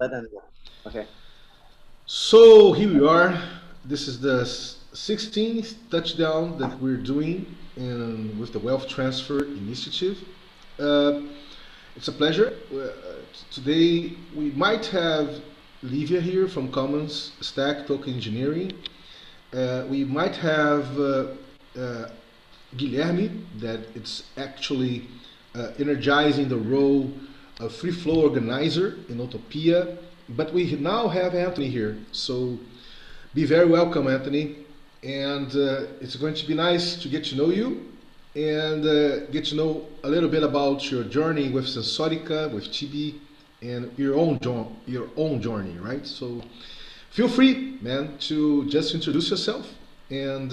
Let them know. Okay. So here we are. This is the 16th touchdown that we're doing with the Wealth Transfer Initiative. Uh, it's a pleasure. Today we might have Livia here from Commons Stack Token Engineering. We might have uh, Guilherme, that it's actually energizing the role of free flow organizer in Utopia. But we now have Anthony here, so be very welcome, Anthony. And it's going to be nice to get to know you and get to know a little bit about your journey with Sensorica, with TB, and your own journey, right? So feel free, man, to just introduce yourself and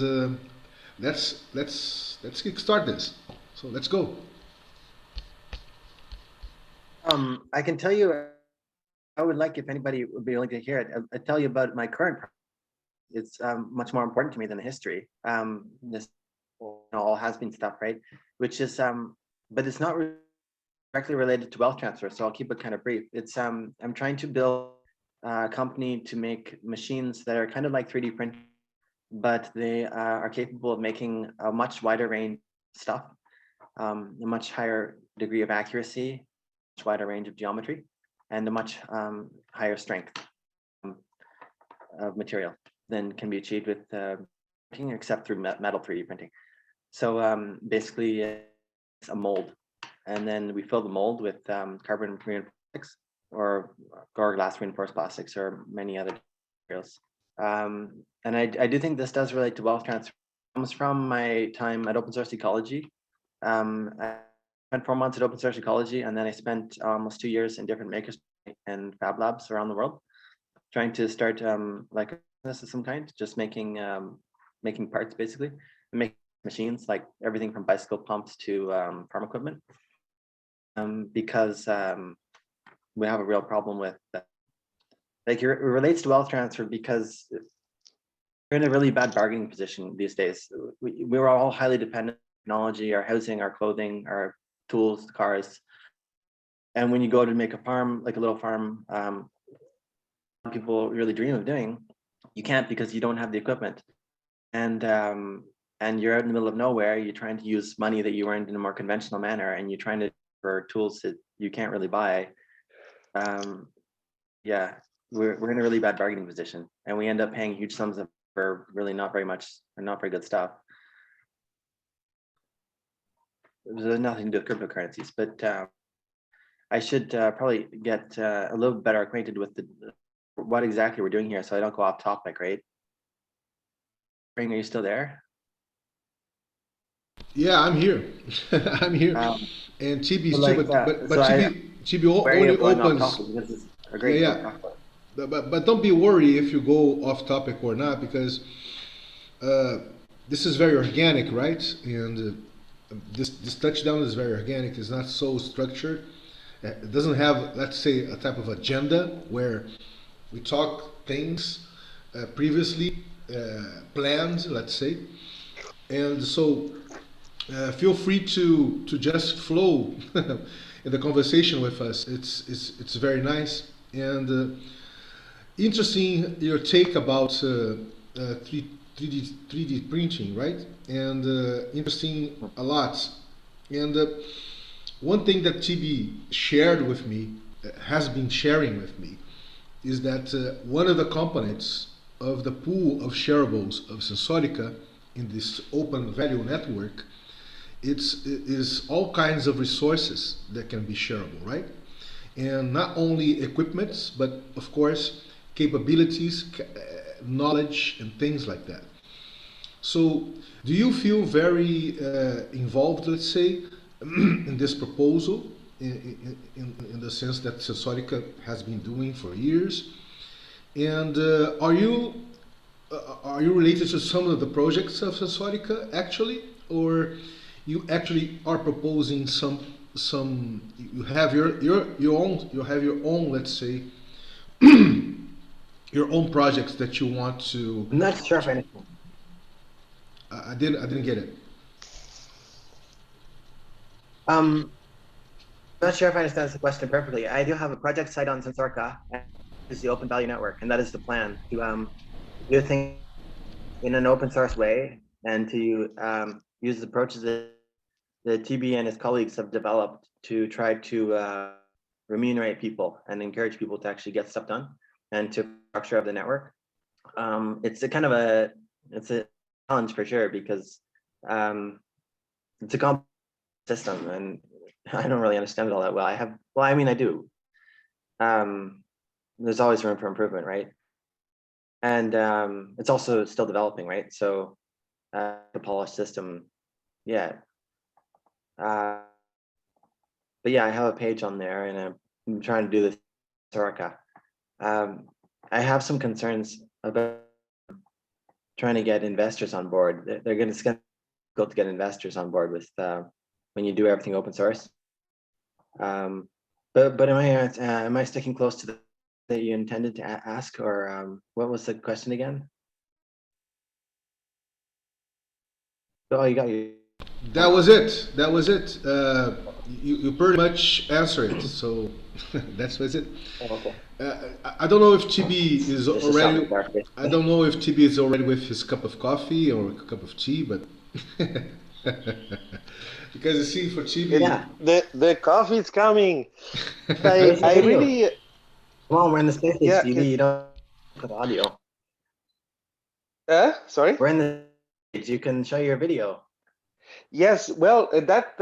let's kickstart this. So let's go. I can tell you, I would like if anybody would be willing to hear it. I'll tell you about my current. It's much more important to me than the history. This all has been stuff, right? Which is, but it's not directly related to wealth transfer. So I'll keep it kind of brief. It's I'm trying to build a company to make machines that are kind of like 3D print, but they are capable of making a much wider range of stuff, a much higher degree of accuracy, much wider range of geometry, and a much higher strength um, of material than can be achieved with printing, except through metal 3D printing. So basically, it's a mold, and then we fill the mold with carbon reinforced plastics or glass reinforced plastics or many other materials. And I do think this does relate to wealth transfer. It comes from my time at open source ecology. I spent 4 months at open source ecology, and then I spent almost 2 years in different makers and fab labs around the world, trying to start like a business of some kind, just making parts basically, and making machines like everything from bicycle pumps to farm equipment. Because we have a real problem with like it relates to wealth transfer because we're in a really bad bargaining position these days. We're all highly dependent on technology, our housing, our clothing, our tools, cars. And when you go to make a farm, like a little farm, people really dream of doing, you can't because you don't have the equipment. And you're out in the middle of nowhere. You're trying to use money that you earned in a more conventional manner, and you're trying to for tools that you can't really buy. Um, yeah, we're in a really bad bargaining position, and we end up paying huge sums for really not very much or not very good stuff. There's nothing to do with cryptocurrencies, but I should probably get a little better acquainted with what exactly we're doing here, so I don't go off topic. Right? Ring, are you still there? Yeah, I'm here. I'm here, Um, and Chibi so is too. like, But so I Chibi wary only of going off opens. topic because this is a Yeah, great thing to yeah. talk about. But don't be worried if you go off topic or not, because uh, this is very organic, right? And this touchdown is very organic. It's not so structured. It doesn't have, let's say, a type of agenda where we talk things previously planned, let's say. And so feel free to just flow in the conversation with us. It's very nice and interesting your take about 3D printing, right? And interesting a lot. And one thing that TB shared with me, has been sharing with me, is that one of the components of the pool of shareables of Sensorica in this open value network is all kinds of resources that can be shareable, right? And not only equipments, but of course capabilities, knowledge, and things like that. So, do you feel very involved, let's say, in this proposal, in the sense that Sensorica has been doing for years? And are you related to some of the projects of Sensorica actually, or you actually are proposing some you have you have your own, let's say, your own projects that you want to. I'm not sure if anything. I didn't get it. Um, not sure if I understand the question perfectly. I do have a project site on Sensorka, and it's the Open Value Network, and that is the plan to do things in an open source way and to use the approaches that the TB and his colleagues have developed to try to remunerate people and encourage people to actually get stuff done and to structure of the network. It's a kind of it's a challenge for sure because it's a complex system and I don't really understand it all that well. I mean, I do. There's always room for improvement, right? And it's also still developing, right? So the polished system, yeah. But yeah, I have a page on there and I'm trying to do this Soraka. I have some concerns about trying to get investors on board. They're going to difficult to get investors on board with when you do everything open source. But am I sticking close to the that you intended to ask, or what was the question again? Oh, you got you. That was it. That was it. You pretty much answered it. So that's was it. Oh, okay. I don't know if TB is Just already. dark, I don't know if TB is already with his cup of coffee or a cup of tea, but because you see, for TB, yeah, The coffee is coming. where's the I video? really Come on, we're in the space yeah. TV. You don't put audio. Sorry. We're in the stage. You can show your video. Yes. Well, that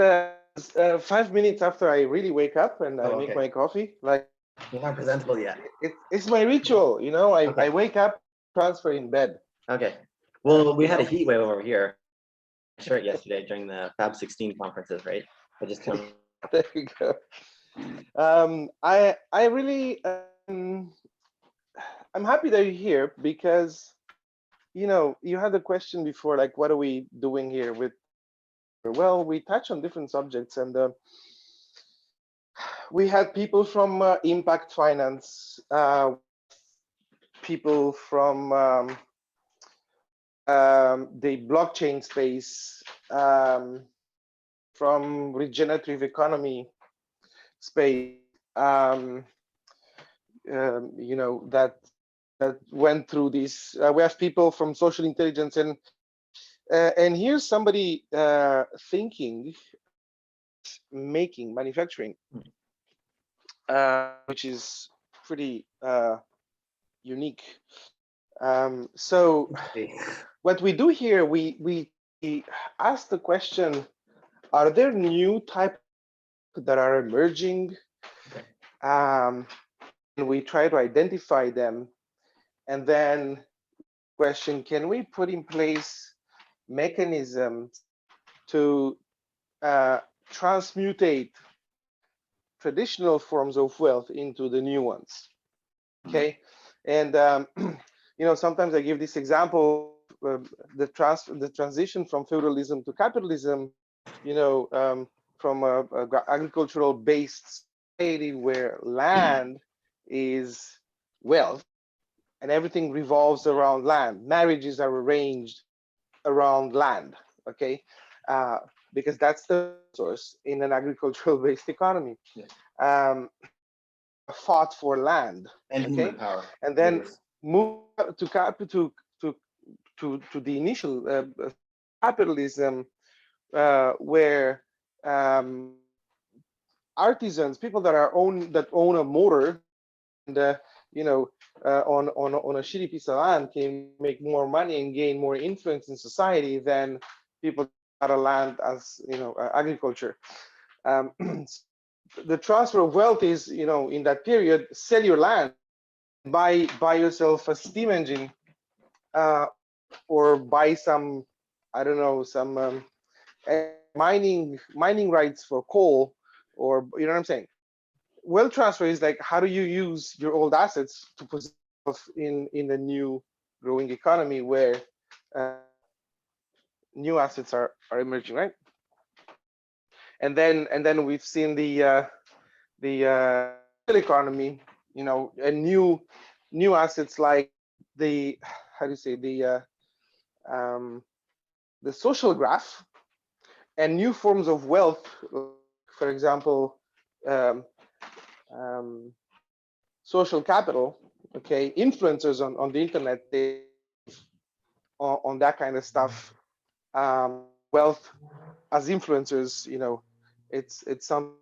5 minutes after I really wake up and I make my coffee, like You're not presentable yet. it's my ritual. You know, I Okay. wake up, transfer in bed. Okay. Well, we had a heat wave over here. Shirt yesterday during the Fab 16 conferences, right? I just come. There you go. I really I'm happy that you're here because you know you had a question before, like what are we doing here with? Well, we touch on different subjects, and we had people from impact finance, people from the blockchain space, from regenerative economy space, you know, that went through this. We have people from social intelligence, and here's somebody thinking, manufacturing, which is pretty unique. So what we do here, we ask the question: are there new types that are emerging? And we try to identify them, and then question: can we put in place mechanisms to transmutate traditional forms of wealth into the new ones? Okay, and you know, sometimes I give this example: the transition from feudalism to capitalism. You know, from a agricultural-based society where land is wealth and everything revolves around land. Marriages are arranged around land, okay? Because that's the source in an agricultural-based economy. Yeah. Fought for land, and okay? human power. And then move to the initial capitalism, where artisans, people that own a motor, and you know, on a shitty piece of land, can make more money and gain more influence in society than people that are land as, you know, agriculture. The transfer of wealth is, you know, in that period, sell your land, buy yourself a steam engine, or buy some, I don't know, some mining rights for coal, or, you know what I'm saying? Wealth transfer is like, how do you use your old assets to put yourself in a new growing economy where new assets are emerging, right? And then we've seen the economy, you know, and new assets like the, how do you say, the social graph, and new forms of wealth, for example, um, social capital, okay, influencers on the internet, they on that kind of stuff, wealth as influencers, it's some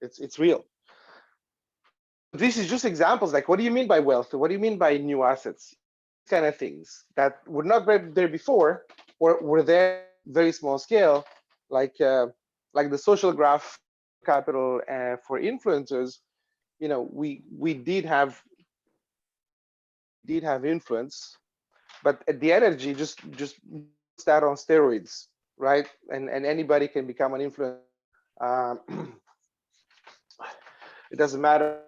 it's real. This is just examples. Like, what do you mean by wealth? What do you mean by new assets? Kind of things that were not there before, or were there very small scale, like the social graph capital for influencers. We did have influence, but the energy just start on steroids, right? And anybody can become an influencer. It doesn't matter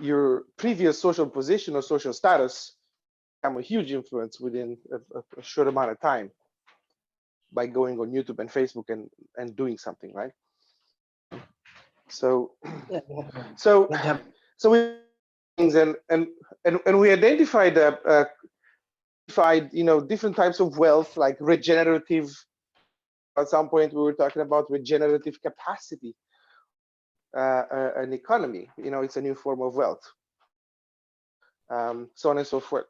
your previous social position or social status, become a huge influence within a short amount of time by going on YouTube and Facebook and doing something, right? So Yeah. so Yeah. so we things and we identified different types of wealth, like regenerative. At some point we were talking about regenerative capacity, an economy. It's a new form of wealth, so on and so forth.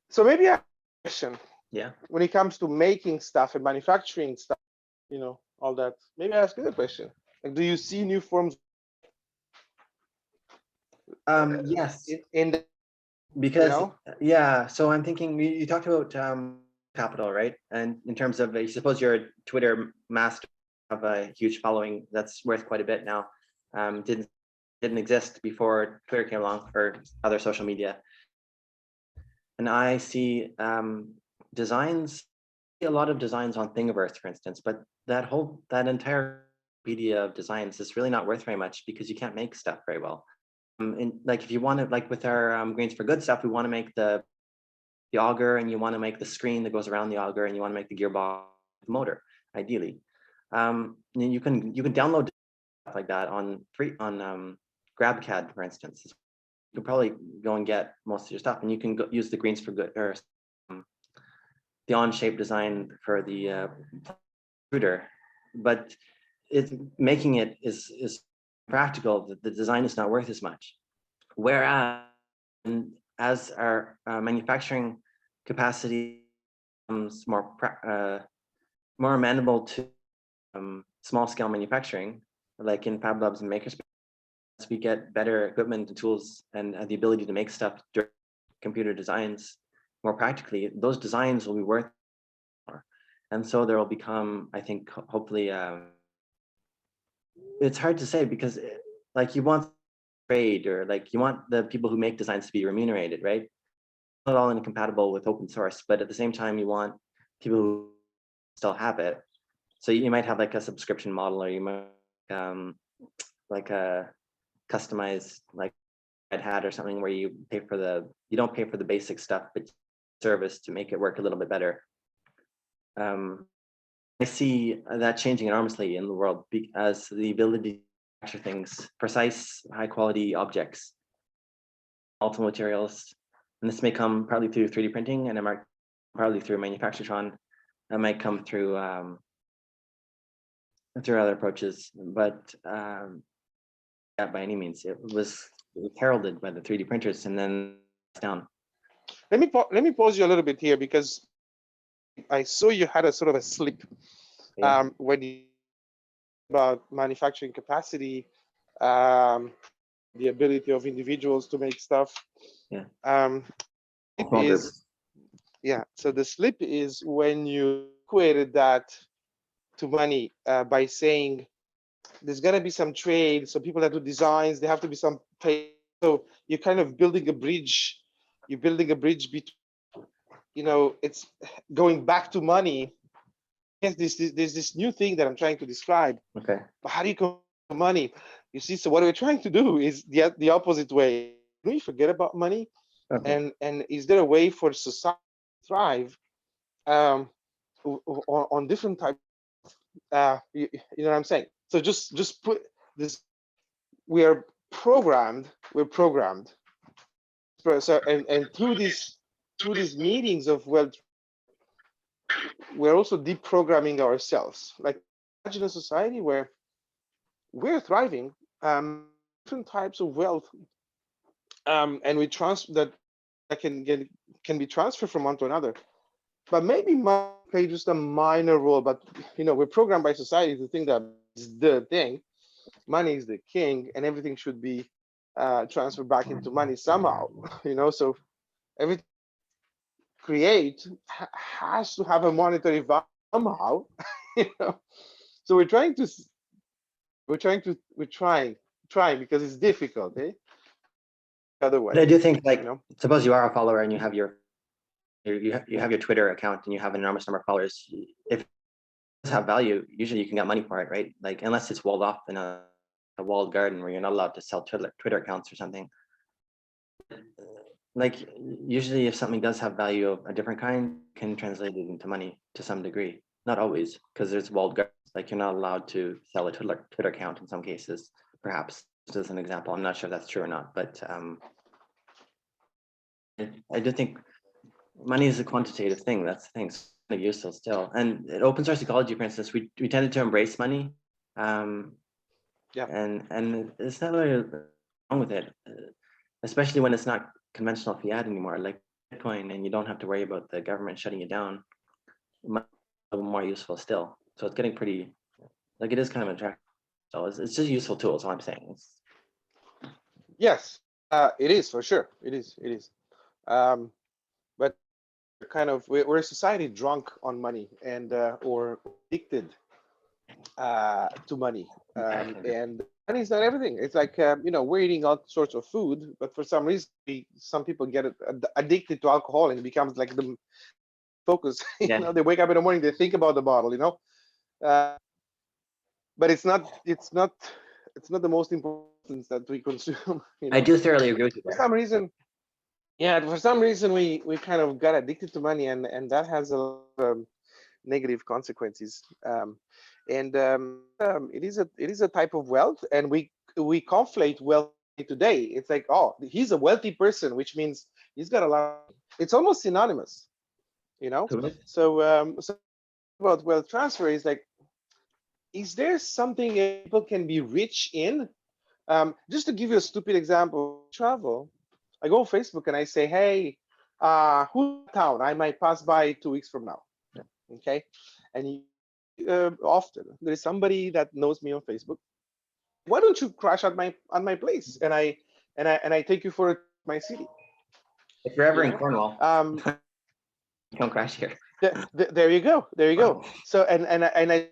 So maybe I have a question. Yeah. When it comes to making stuff and manufacturing stuff, all that, maybe I ask you a question. Like, do you see new forms Yes, in the, because yeah. So I'm thinking you talked about capital, right? And in terms of, I suppose you're a Twitter master of a huge following that's worth quite a bit now. Didn't exist before Twitter came along or other social media. And I see designs, a lot of designs on Thingiverse, for instance, but that entire media of designs is really not worth very much because you can't make stuff very well. And like, if you want to, like with our Grains for Good stuff, we want to make the auger, and you want to make the screen that goes around the auger, and you want to make the gearbox, the motor, ideally. And you can download stuff like that on GrabCAD, for instance. You can probably go and get most of your stuff, and you can use the Grains for Good or the on-shape design for the extruder. But making it is practical. The design is not worth as much. Whereas as our manufacturing capacity becomes more amenable to small scale manufacturing, like in Fab Labs and Makerspace, we get better equipment and tools and the ability to make stuff during computer designs more practically, those designs will be worth more. And so there will become, I think, hopefully, it's hard to say because like you want trade, or like you want the people who make designs to be remunerated, right? Not all incompatible with open source, but at the same time, you want people who still have it. So you might have like a subscription model, or you might like a customized like Red Hat or something where you don't pay for the basic stuff, but service to make it work a little bit better. I see that changing enormously in the world as the ability to manufacture things, precise, high quality objects, multiple materials, and this may come partly through 3D printing, and it might partly through manufacturetron. It might come through other approaches, but yeah, by any means, it was heralded by the 3D printers, and then it's down. Let me pause you a little bit here, because I saw you had a sort of a slip when you about manufacturing capacity, the ability of individuals to make stuff. Yeah. So the slip is when you equated that to money by saying there's gonna be some trade, so people that do designs, there have to be some pay. So you're kind of building a bridge. You're building a bridge between, it's going back to money. Yes, there's this new thing that I'm trying to describe. Okay. But how do you come to money? You see, so what we're trying to do is the opposite way. Do we forget about money? Okay. And is there a way for society to thrive on different types? You know what I'm saying? So just put this. We're programmed. So and through these meetings of wealth, we're also deprogramming ourselves. Like, imagine a society where we're thriving. Different types of wealth, and we transfer that can be transferred from one to another. But maybe money play just a minor role. But we're programmed by society to think that it's the thing. Money is the king, and everything should be transferred back into money somehow. So everything create has to have a monetary value somehow. So we're trying because it's difficult, otherwise. But I do think, like, suppose you are a follower and you have your Twitter account and you have an enormous number of followers. If it does have value, usually you can get money for it, right? Like, unless it's walled off in a walled garden where you're not allowed to sell Twitter accounts or something. Like, usually if something does have value of a different kind, can translate it into money to some degree. Not always, because there's walled gardens. Like, you're not allowed to sell a Twitter account in some cases, perhaps, just as an example. I'm not sure if that's true or not, but I do think money is a quantitative thing. That's the thing. It's kind of useful still. And in open source ecology, for instance, we tended to embrace money. Yeah. And it's not really wrong with it, especially when it's not conventional fiat anymore, like Bitcoin, and you don't have to worry about the government shutting you down. Money is a little more useful still. So it's getting pretty, like, it is kind of attractive. So it's just a useful tool, is all I'm saying. Yes, it is, for sure. It is. But kind of, we're a society drunk on money and or addicted to money. And money is not everything. It's like, we're eating all sorts of food, but for some reason, some people get addicted to alcohol, and it becomes like the focus. Yeah. They wake up in the morning, they think about the bottle. But it's not the most important that we consume. I do thoroughly agree with you For there. some reason, we kind of got addicted to money, and that has a lot of negative consequences. And it is a type of wealth, and we conflate wealth today. It's like, oh, he's a wealthy person, which means he's got a lot. It's almost synonymous, Totally. So about wealth transfer is like, is there something people can be rich in? Just to give you a stupid example, travel. I go on Facebook and I say, hey, who's in town? I might pass by 2 weeks from now. Yeah. Okay. And often there is somebody that knows me on Facebook. Why don't you crash at my place? And I take you for my city. If you're ever in Cornwall, don't crash here. There you go. So and I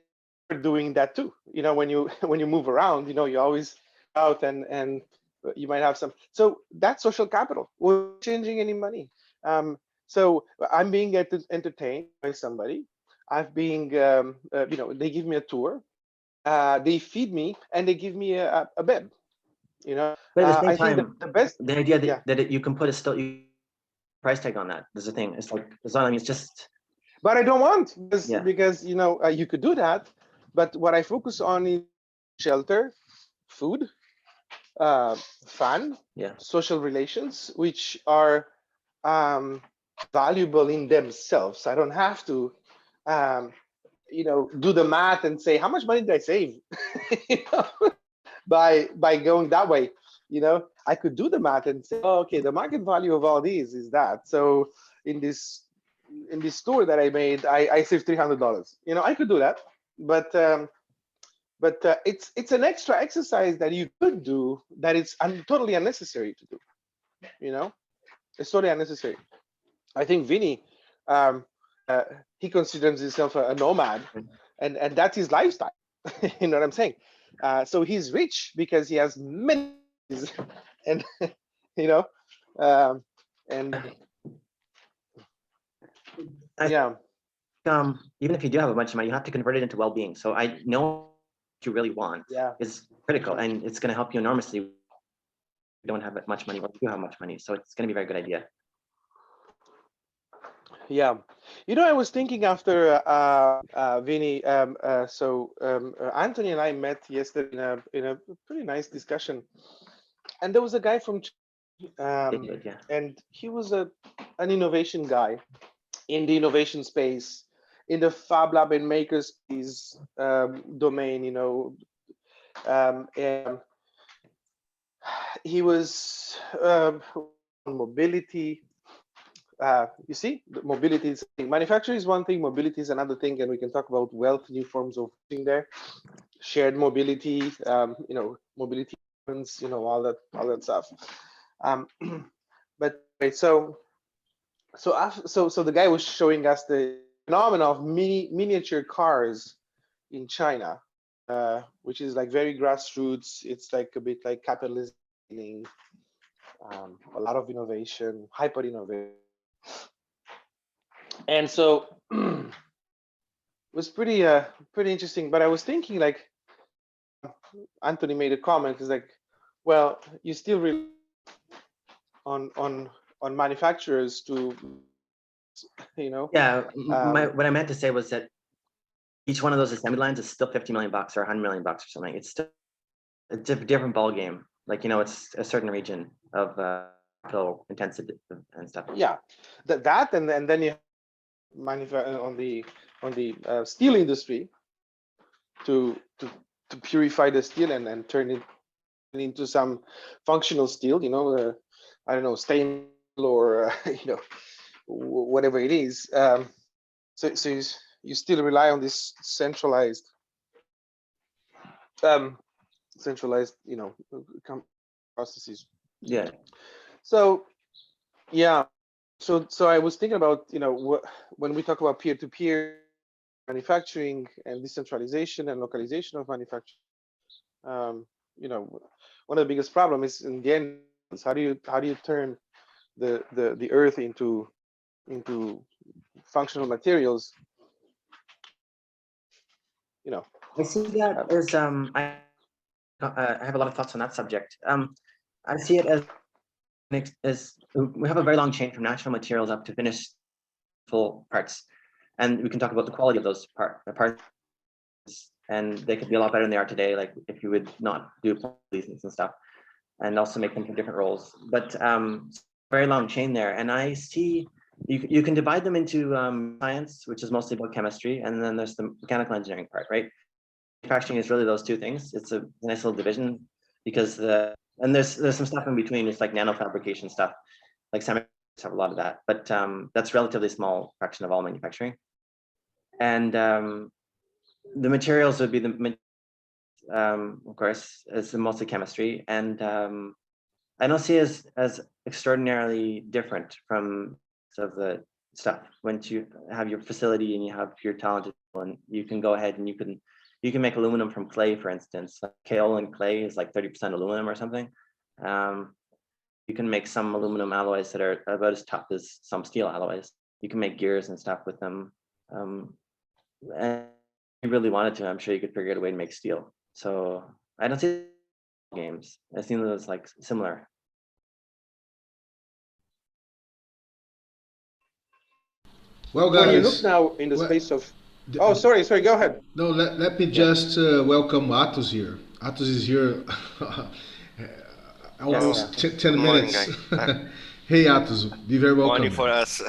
doing that too. When you move around, you always out and you might have some. So that's social capital. We're changing any money. So I'm being entertained by somebody. I've being they give me a tour, they feed me, and they give me a bed. But at the same I think time, the best. the idea that you can put a price tag on that is the thing. It's like, it's not. I mean, it's just. But I don't want Yeah. because you could do that. But what I focus on is shelter, food, fun, Yeah. social relations, which are valuable in themselves. I don't have to, do the math and say how much money did I save by going that way. I could do the math and say, oh, okay, the market value of all these is that. So in this store that I made, I saved $300. I could do that, but it's an extra exercise that you could do that it's totally unnecessary to do. It's totally unnecessary. I think Vinny, he considers himself a nomad, and that's his lifestyle. You know what I'm saying? So he's rich because he has many, and and yeah. Even if you do have a bunch of money, you have to convert it into well-being. So I know what you really want is critical, and it's going to help you enormously. You don't have much money, or you do have much money, so it's going to be a very good idea. Yeah, I was thinking after Vinny. Anthony and I met yesterday in a pretty nice discussion, and there was a guy from and he was an innovation guy in the innovation space, in the Fab Lab and Makerspace domain. And he was on mobility. You see, mobility is manufacturing is one thing, mobility is another thing, and we can talk about wealth, new forms of thing there, shared mobility, mobility, all that stuff. But right, so the guy was showing us the phenomenon of miniature cars in China, which is like very grassroots. It's like a bit like capitalism, a lot of innovation, hyper innovation. And so it was pretty interesting. But I was thinking, like, Anthony made a comment, is like, well, you still rely on manufacturers to, Yeah, what I meant to say was that each one of those assembly lines is still 50 million bucks or 100 million bucks or something. It's still a different ball game. Like, it's a certain region of capital intensity and stuff. Yeah, that and then you manufacture on the steel industry to purify the steel and turn it into some functional steel. I don't know, stainless or whatever it is. So you still rely on this centralized processes. Yeah. So yeah, so I was thinking about when we talk about peer-to-peer manufacturing and decentralization and localization of manufacturing, one of the biggest problems is, in the end, is how do you turn the earth into functional materials? I see that as I have a lot of thoughts on that subject. I see it as we have a very long chain from natural materials up to finished full parts, and we can talk about the quality of those parts, and they could be a lot better than they are today. Like if you would not do these and stuff, and also make them for different roles. But very long chain there, and I see you can divide them into science, which is mostly about chemistry, and then there's the mechanical engineering part, right? Manufacturing is really those two things. It's a nice little division because and there's some stuff in between. It's like nanofabrication stuff, like semiconductors have a lot of that, but that's relatively small fraction of all manufacturing. And the materials would be of course, it's mostly chemistry, and I don't see it as extraordinarily different from of the stuff. Once you have your facility and you have your talented people, and you can go ahead and you can make aluminum from clay, for instance. Kaolin clay is like 30% aluminum or something. You can make some aluminum alloys that are about as tough as some steel alloys. You can make gears and stuff with them. And if you really wanted to, I'm sure you could figure out a way to make steel. So I don't see games. I see them as like similar. Well, guys, when you look now in the space of sorry, go ahead. No, let me just welcome Atos here. Atos is here almost 10 minutes. Hey, Atos, be very welcome. Morning for us.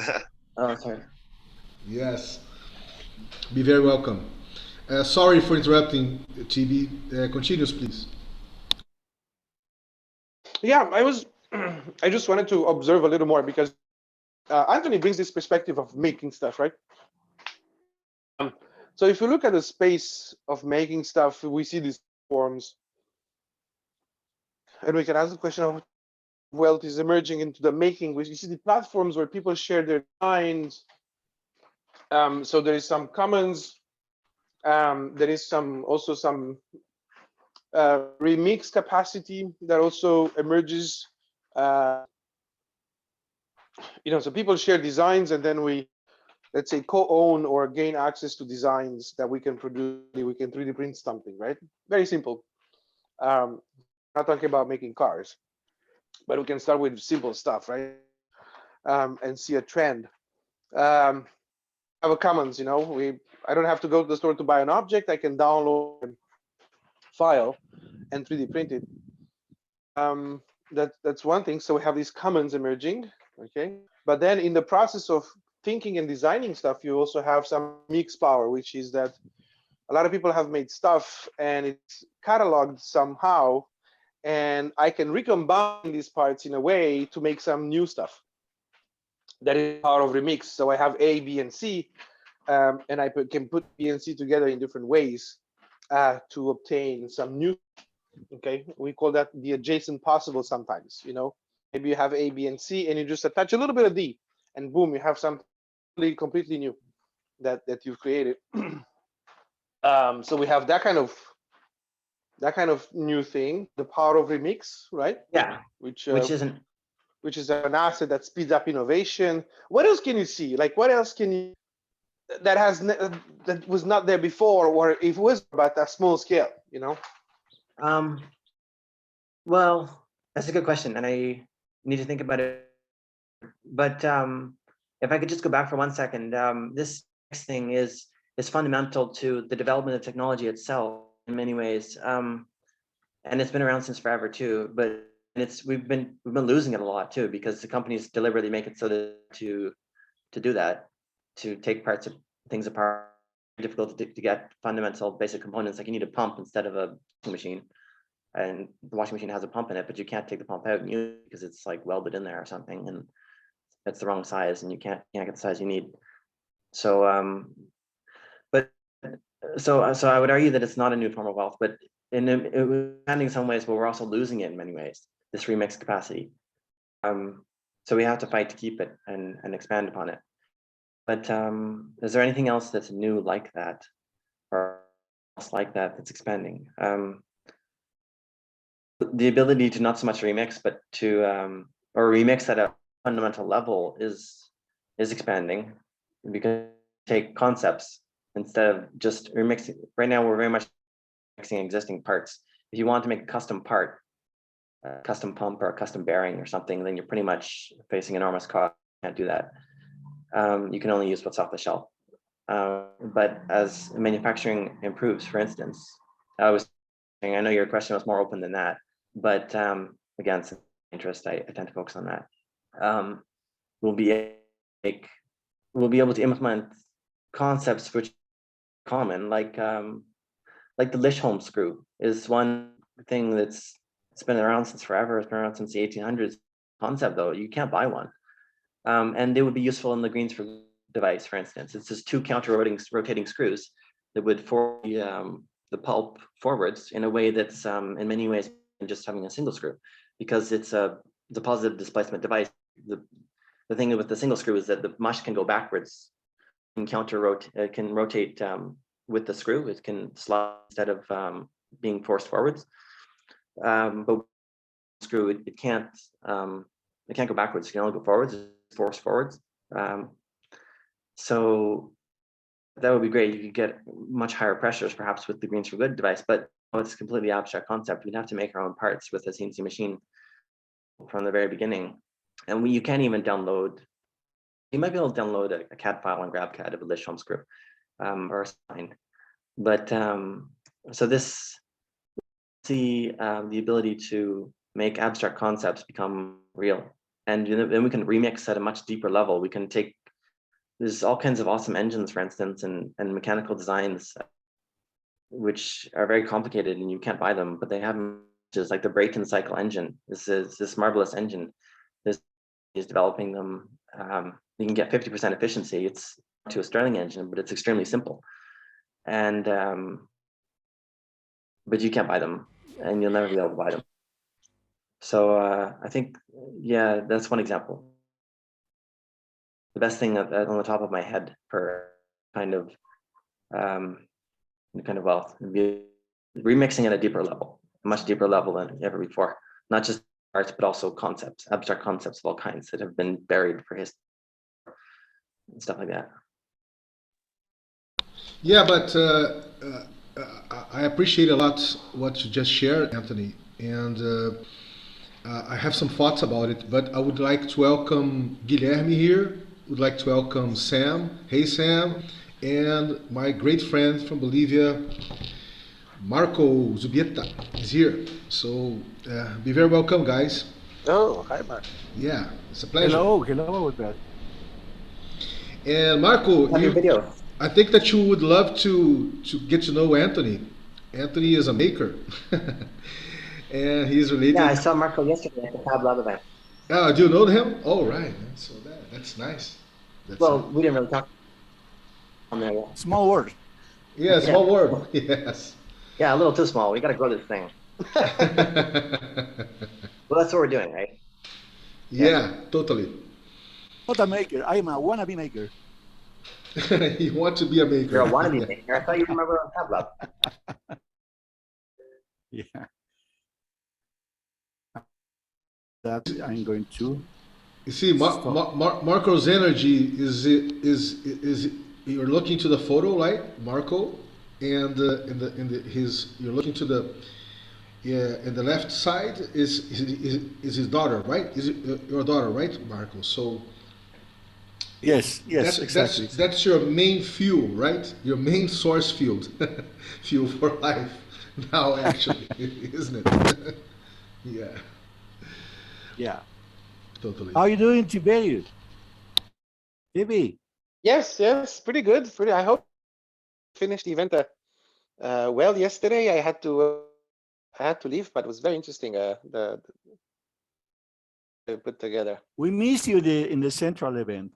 Oh, sorry. Yes, be very welcome. Sorry for interrupting, TB. Continues, please. Yeah, I just wanted to observe a little more because Anthony brings this perspective of making stuff, right? So if you look at the space of making stuff, we see these forms, and we can ask the question of wealth is emerging into the making. We see the platforms where people share their designs. So there is some commons. There is also some remix capacity that also emerges. So people share designs, and then we, let's say, co-own or gain access to designs that we can produce. We can 3D print something, right? Very simple. Not talking about making cars, but we can start with simple stuff, right? And see a trend. Have a commons, I don't have to go to the store to buy an object. I can download a file and 3D print it. That's one thing. So we have these commons emerging, okay? But then in the process of thinking and designing stuff, you also have some mix power, which is that a lot of people have made stuff and it's cataloged somehow, and I can recombine these parts in a way to make some new stuff. That is the power of remix. So I have A, B, and C, and I can put B and C together in different ways to obtain some new. Okay, we call that the adjacent possible sometimes. You know, maybe you have A, B, and C, and you just attach a little bit of D, and boom, you have something completely new that you've created. So we have that kind of new thing, the power of remix, right? Yeah, which is an asset that speeds up innovation. What else can you see? Like, what else can you that was not there before, or if it was about a small scale, you know? Well, that's a good question, and I need to think about it. But if I could just go back for 1 second, this next thing is fundamental to the development of technology itself in many ways, and it's been around since forever too. But we've been losing it a lot too, because the companies deliberately make it so that to do that, to take parts of things apart, difficult to get fundamental basic components. Like you need a pump instead of a washing machine, and the washing machine has a pump in it, but you can't take the pump out because it's like welded in there or something, and it's the wrong size, and you can't get the size you need. So so I would argue that it's not a new form of wealth, but in some ways, but we're also losing it in many ways, this remix capacity. So we have to fight to keep it and expand upon it. But is there anything else that's new like that, or else like that that's expanding? The ability to not so much remix, but to or remix at a fundamental level is expanding, because take concepts instead of just remixing. Right now, we're very much mixing existing parts. If you want to make a custom part, a custom pump or a custom bearing or something, then you're pretty much facing enormous cost. You can't do that. You can only use what's off the shelf. But as manufacturing improves, for instance, I know your question was more open than that, but again, since interest, I tend to focus on that. We'll be able to implement concepts which are common, like the Lichholm screw is one thing it's been around since forever. It's been around since the 1800s. Concept though, you can't buy one, and they would be useful in the Greensford device, for instance. It's just two rotating screws that would forward the pulp forwards in a way that's in many ways just having a single screw, because it's a positive displacement device. The thing with the single screw is that the mush can go backwards, it can rotate with the screw. It can slide instead of being forced forwards. But screw it can't go backwards. It can only go forwards. It's forced forwards. So that would be great. You could get much higher pressures, perhaps, with the Greens for Good device, but it's a completely abstract concept. We'd have to make our own parts with a CNC machine from the very beginning. And you can't even download. You might be able to download a CAD file on GrabCAD of a Lichholm screw or a spine. But so this, the ability to make abstract concepts become real, and then we can remix at a much deeper level. We can take, there's all kinds of awesome engines, for instance, and mechanical designs which are very complicated, and you can't buy them, but they have just like the Brayton cycle engine. This is this marvelous engine. This is developing them. You can get 50% efficiency. It's to a Stirling engine, but it's extremely simple. And but you can't buy them, and you'll never be able to buy them. So I think, yeah, that's one example. The best thing on the top of my head for kind of wealth, remixing at a deeper level, a much deeper level than ever before. Not just arts, but also concepts, abstract concepts of all kinds that have been buried for history and stuff like that. Yeah, but I appreciate a lot what you just shared, Anthony, and I have some thoughts about it, but I would like to welcome Guilherme here, would like to welcome Sam. Hey, Sam. And my great friend from Bolivia, Marco Zubieta, is here. So be very welcome, guys. Oh, hi, Marco. Yeah, it's a pleasure. Hello, Beth. And Marco, Your video. I think that you would love to get to know Anthony. Anthony is a maker, and he's Yeah, I related. saw Marco yesterday at the Tab Lab event. Oh, do you know him? Oh, right. So that's nice. That's Well, we didn't really talk on there yet. Small world. yeah, Yeah, small world. Yes. yeah, a little too small. We got to grow this thing. Well, that's what we're doing, right? Yeah, totally. Not a maker. I'm a wannabe maker. You want to be a maker. You're a wannabe Yeah. maker. I thought you remember on Tab Lab. Yeah. That I'm going to. You see, Marco's energy is you're looking to the photo, right, Marco, and in the his you're looking to the in the left side is his daughter, right? Is it your daughter, right, Marco? So Yes, yes, exactly. that's your main fuel, right? Your main source field, fuel for life. Now, actually, isn't it? Yeah, Yeah. totally. How are you doing, Tiberius? Tibi? Yes, yes, pretty good. Pretty. I hope finished the event well yesterday. I had to leave, but it was very interesting. The put together. We missed you in the central event.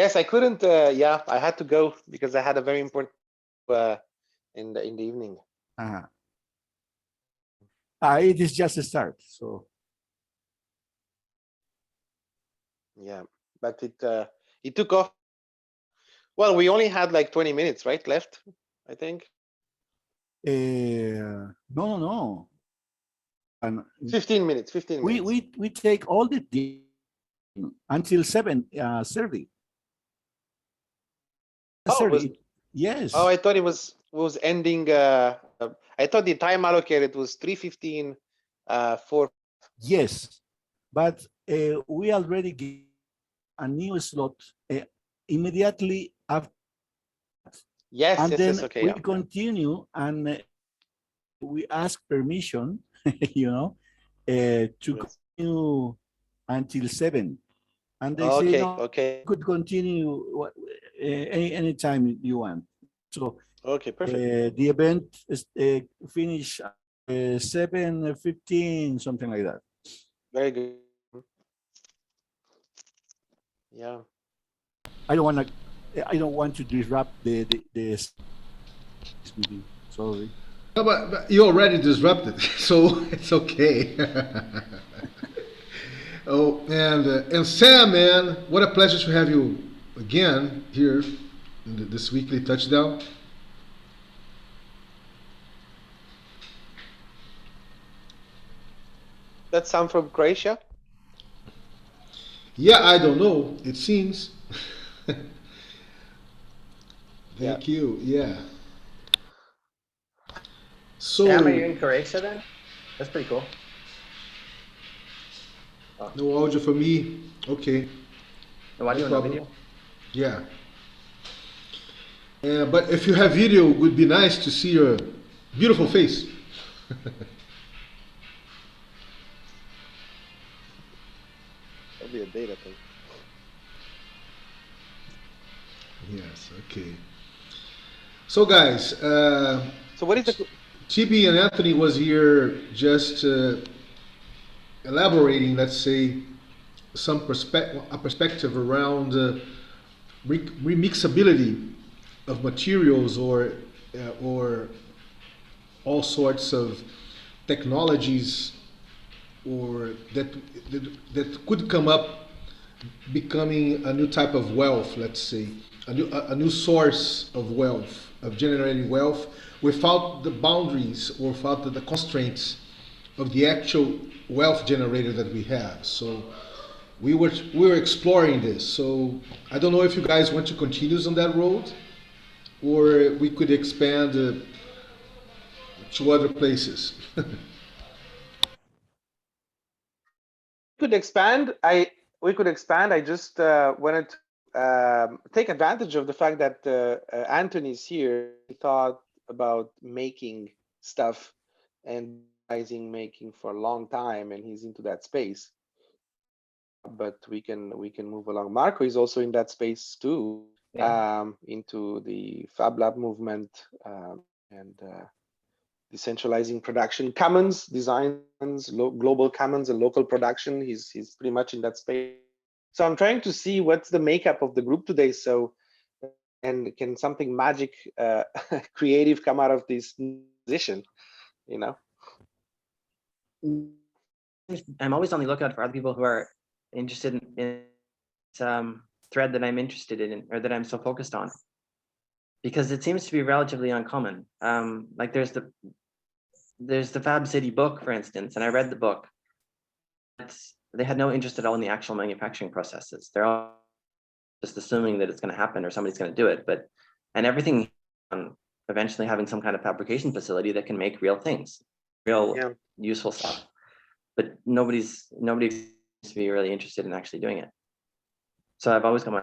Yes, I couldn't. Yeah, I had to go because I had a very important in the evening. Uh-huh. It is just a start. So Yeah, but it took off. Well, we only had like 20 minutes, right, left, I think. no. And 15 minutes. 15 minutes. we take all the day until 7:30. Oh, Yes. Oh, I thought it was ending. I thought the time allocated was 3:15. For Yes, but we already gave a new slot immediately after, yes, and yes, then yes. Okay. we Yeah. continue and we ask permission, to Yes. continue until 7, and they say Okay. no, Okay. could continue anytime you want. So Okay. Perfect. the event is finish 7:15, something like that. Very good. Yeah. I don't want to disrupt this meeting. Sorry. No, but you already disrupted, so it's okay. Oh, and Sam, man, what a pleasure to have you again here in this weekly touchdown. That's some from Croatia. Yeah, I don't know. It seems. Thank you. Yeah. So Sam, are you in Croatia then? That's pretty cool. no audio for me. Okay. No audio, no video. Yeah. But if you have video, it would be nice to see your beautiful face. That'll be a data thing. Yes. Okay. So, guys, So what is the? TB and Anthony was here just elaborating, let's say, a perspective around remixability of materials or all sorts of technologies or that could come up becoming a new type of wealth, let's say, a new source of wealth, of generating wealth without the boundaries or without the constraints of the actual wealth generator that we have. So we were exploring this. So I don't know if you guys want to continue on that road, or we could expand to other places. Could expand. We could expand. I just wanted to take advantage of the fact that Anthony's here. He thought about making stuff and making for a long time, and he's into that space. but we can move along. Marco is also in that space too, into the Fab Lab movement, and decentralizing production, commons designs, global commons and local production. He's pretty much in that space. So I'm trying to see what's the makeup of the group today. So, and can something magic, creative come out of this position? You know. I'm always on the lookout for other people who are interested in thread that I'm interested in, or that I'm so focused on, because it seems to be relatively uncommon. Like there's the Fab City book, for instance, and I read the book. They had no interest at all in the actual manufacturing processes. They're all just assuming that it's going to happen or somebody's going to do it. And everything on eventually having some kind of fabrication facility that can make real things, real useful stuff. But nobody seems to be really interested in actually doing it. So I've always come.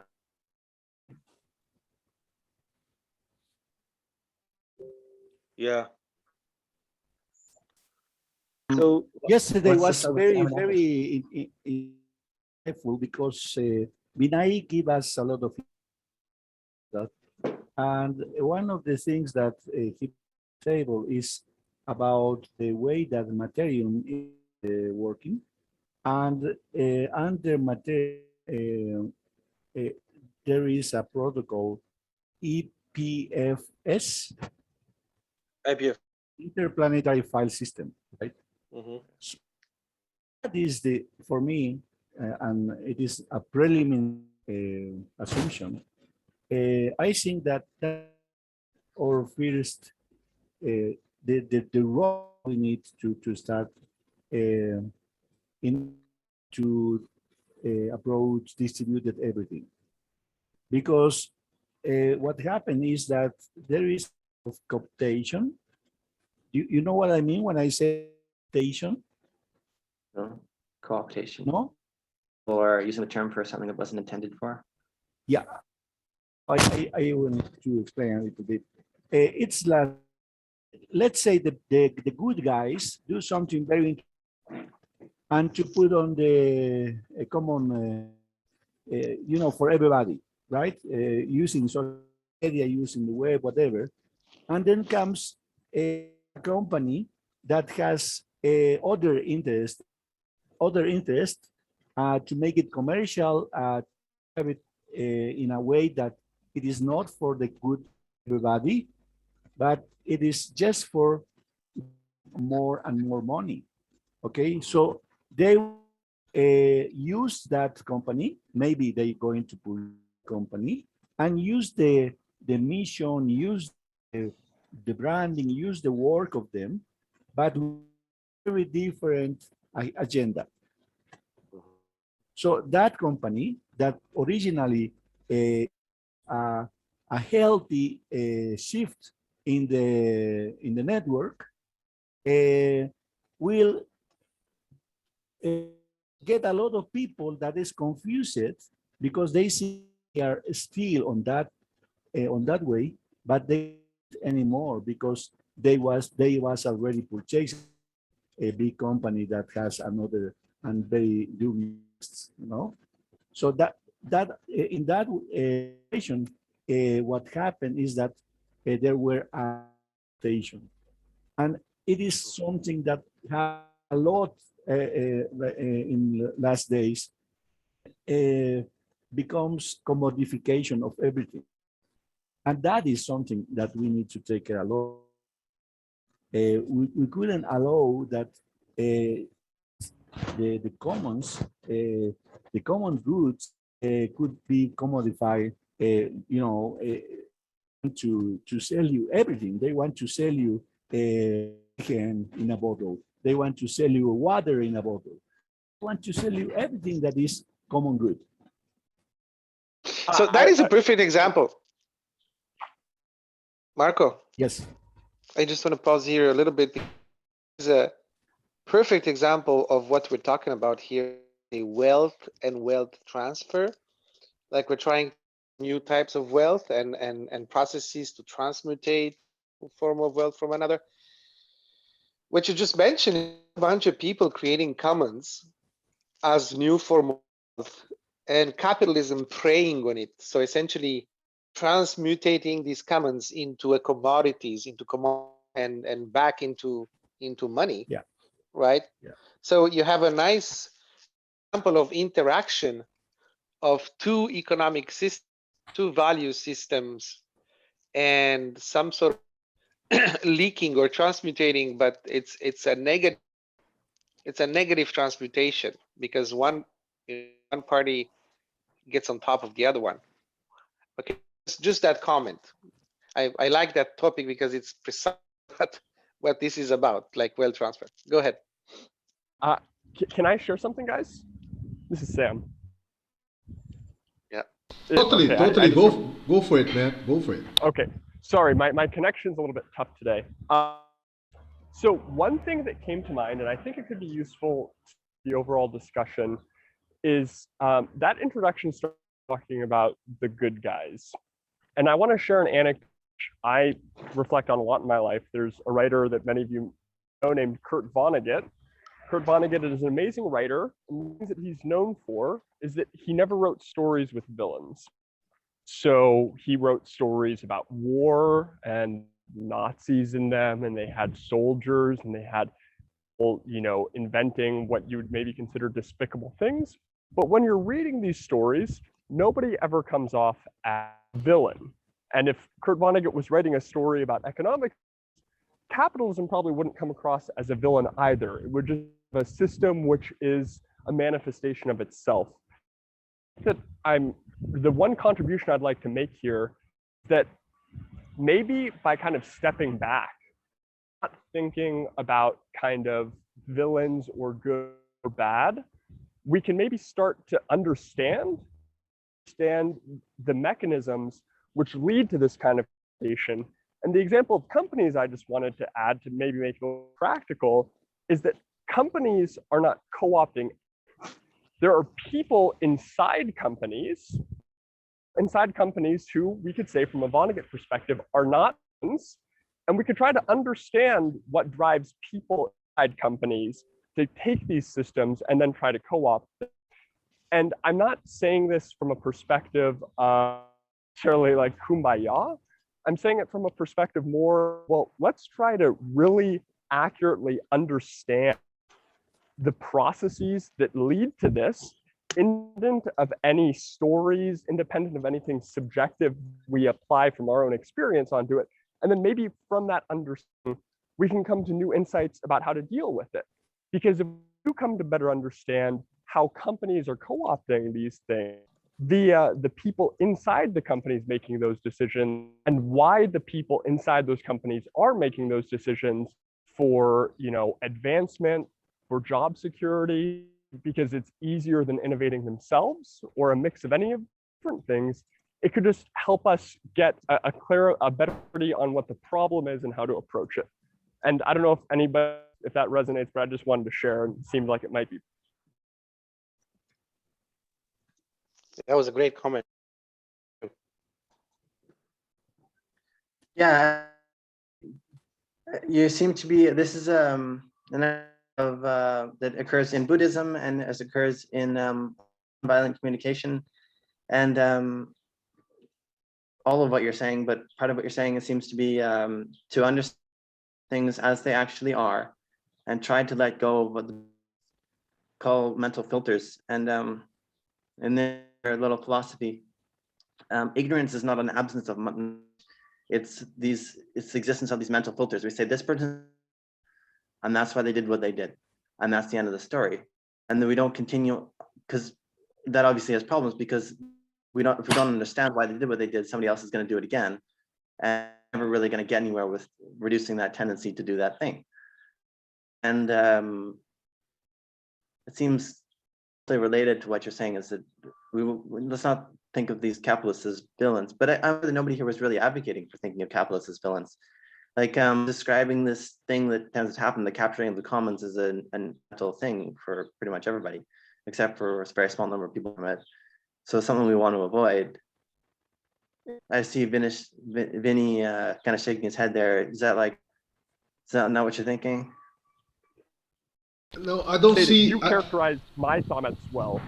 Yeah. So yesterday was very helpful because Vinay gave us a lot of that, and one of the things that he table is about the way that Materium is working, and under Materium there is a protocol EPFS, Interplanetary File System, right? So that is for me, and it is a preliminary assumption. I think that our first the role we need to start in to approach distributed everything, because what happened is that there is of cooptation. You know what I mean when I say cooptation? No, co-optation. No? Or using the term for something that wasn't intended for? Yeah. I want to explain a little bit. It's like, let's say the good guys do something very interesting, and to put on the common, for everybody, right? Using social media, using the web, whatever. And then comes a company that has other interest to make it commercial, have it in a way that it is not for the good everybody, but it is just for more and more money. Okay, so they use that company. Maybe they're going to pull company and use the mission, use the branding, use the work of them, but very different agenda. So that company that originally a healthy shift in the network will get a lot of people that is confused because they see they are still on that way, but they anymore because they was already purchased a big company that has another, and they do, so that in that situation, what happened is that there were adaptation, and it is something that has a lot in last days becomes commodification of everything, and that is something that we need to take care of. We couldn't allow that the commons, the common goods could be commodified. To sell you everything. They want to sell you in a bottle. They want to sell you water in a bottle. They want to sell you everything that is common good. So that is a perfect example. Marco. Yes. I just want to pause here a little bit. It's a perfect example of what we're talking about here, the wealth and wealth transfer. Like we're trying new types of wealth and processes to transmutate one form of wealth from another. What you just mentioned, a bunch of people creating commons as new form of and capitalism preying on it. So essentially transmutating these commons into a commodities, and back into money. Yeah. Right. Yeah. So you have a nice example of interaction of two economic systems, two value systems, and some sort of leaking or transmutating, but it's a negative transmutation because one party gets on top of the other one. Okay, it's just that comment. I like that topic because it's precisely what this is about, like wealth transfer. Go ahead. Can I share something, guys? This is Sam. Yeah. Totally, Okay, totally. Go for it, man. Go for it. Okay. Sorry, my connection's a little bit tough today. So one thing that came to mind, and I think it could be useful to the overall discussion, is that introduction started talking about the good guys. And I want to share an anecdote I reflect on a lot in my life. There's a writer that many of you know named Kurt Vonnegut. Kurt Vonnegut is an amazing writer. And the things that he's known for is that he never wrote stories with villains. So he wrote stories about war and Nazis in them, and they had soldiers, and they had, you know, inventing what you would maybe consider despicable things. But when you're reading these stories, nobody ever comes off as a villain. And if Kurt Vonnegut was writing a story about economics, capitalism probably wouldn't come across as a villain either. It would just be a system which is a manifestation of itself. That the one contribution I'd like to make here is that maybe by kind of stepping back, not thinking about kind of villains or good or bad, we can maybe start to understand the mechanisms which lead to this kind of creation. And the example of companies I just wanted to add to maybe make it a little practical is that companies are not co-opting. There are people inside companies who we could say from a Vonnegut perspective are not villains, and we could try to understand what drives people inside companies to take these systems and then try to co-opt them. And I'm not saying this from a perspective of necessarily like kumbaya. I'm saying it from a perspective more, well, let's try to really accurately understand the processes that lead to this, independent of any stories, independent of anything subjective we apply from our own experience onto it. And then maybe from that understanding, we can come to new insights about how to deal with it. Because if you come to better understand how companies are co-opting these things via the people inside the companies making those decisions, and why the people inside those companies are making those decisions for, you know, advancement, for job security, because it's easier than innovating themselves, or a mix of any of different things, it could just help us get a better clarity on what the problem is and how to approach it. And I don't know if that resonates, but I just wanted to share, and it seemed like it might be. That was a great comment. Yeah, you seem to be. This is an of that occurs in Buddhism and as occurs in violent communication, and all of what you're saying. But part of what you're saying, it seems to be to understand things as they actually are, and try to let go of what they call mental filters. And their little philosophy, ignorance is not an absence of. It's the existence of these mental filters. We say this person, and that's why they did what they did, and that's the end of the story. And then we don't continue, because that obviously has problems, because if we don't understand why they did what they did, somebody else is going to do it again, and never really going to get anywhere with reducing that tendency to do that thing. And it seems related to what you're saying is that let's not think of these capitalists as villains, but I nobody here was really advocating for thinking of capitalists as villains. Like describing this thing that tends to happen, the capturing of the commons, is a mental thing for pretty much everybody, except for a very small number of people from it. So it's something we want to avoid. I see Vinny kind of shaking his head there. Is that not what you're thinking? No, I don't see. You characterized my comments well.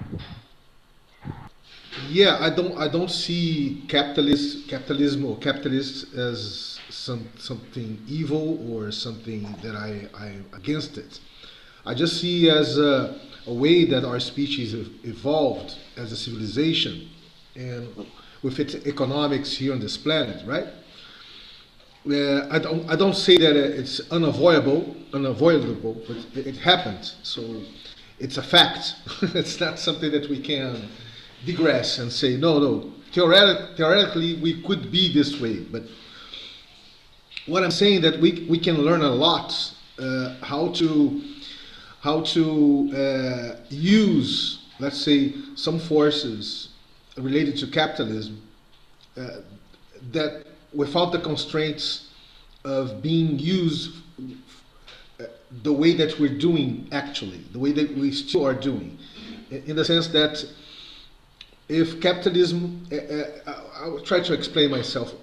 Yeah, I don't see capitalism or capitalists as something evil or something that I'm against it. I just see as a way that our species evolved as a civilization and with its economics here on this planet, right? I don't say that it's unavoidable, but it happened. So it's a fact. It's not something that we can digress and say, no. Theoretically, we could be this way. But what I'm saying that we can learn a lot how to use, let's say, some forces related to capitalism that without the constraints of being used the way that we're doing actually, the way that we still are doing, in the sense that if capitalism, I will try to explain myself,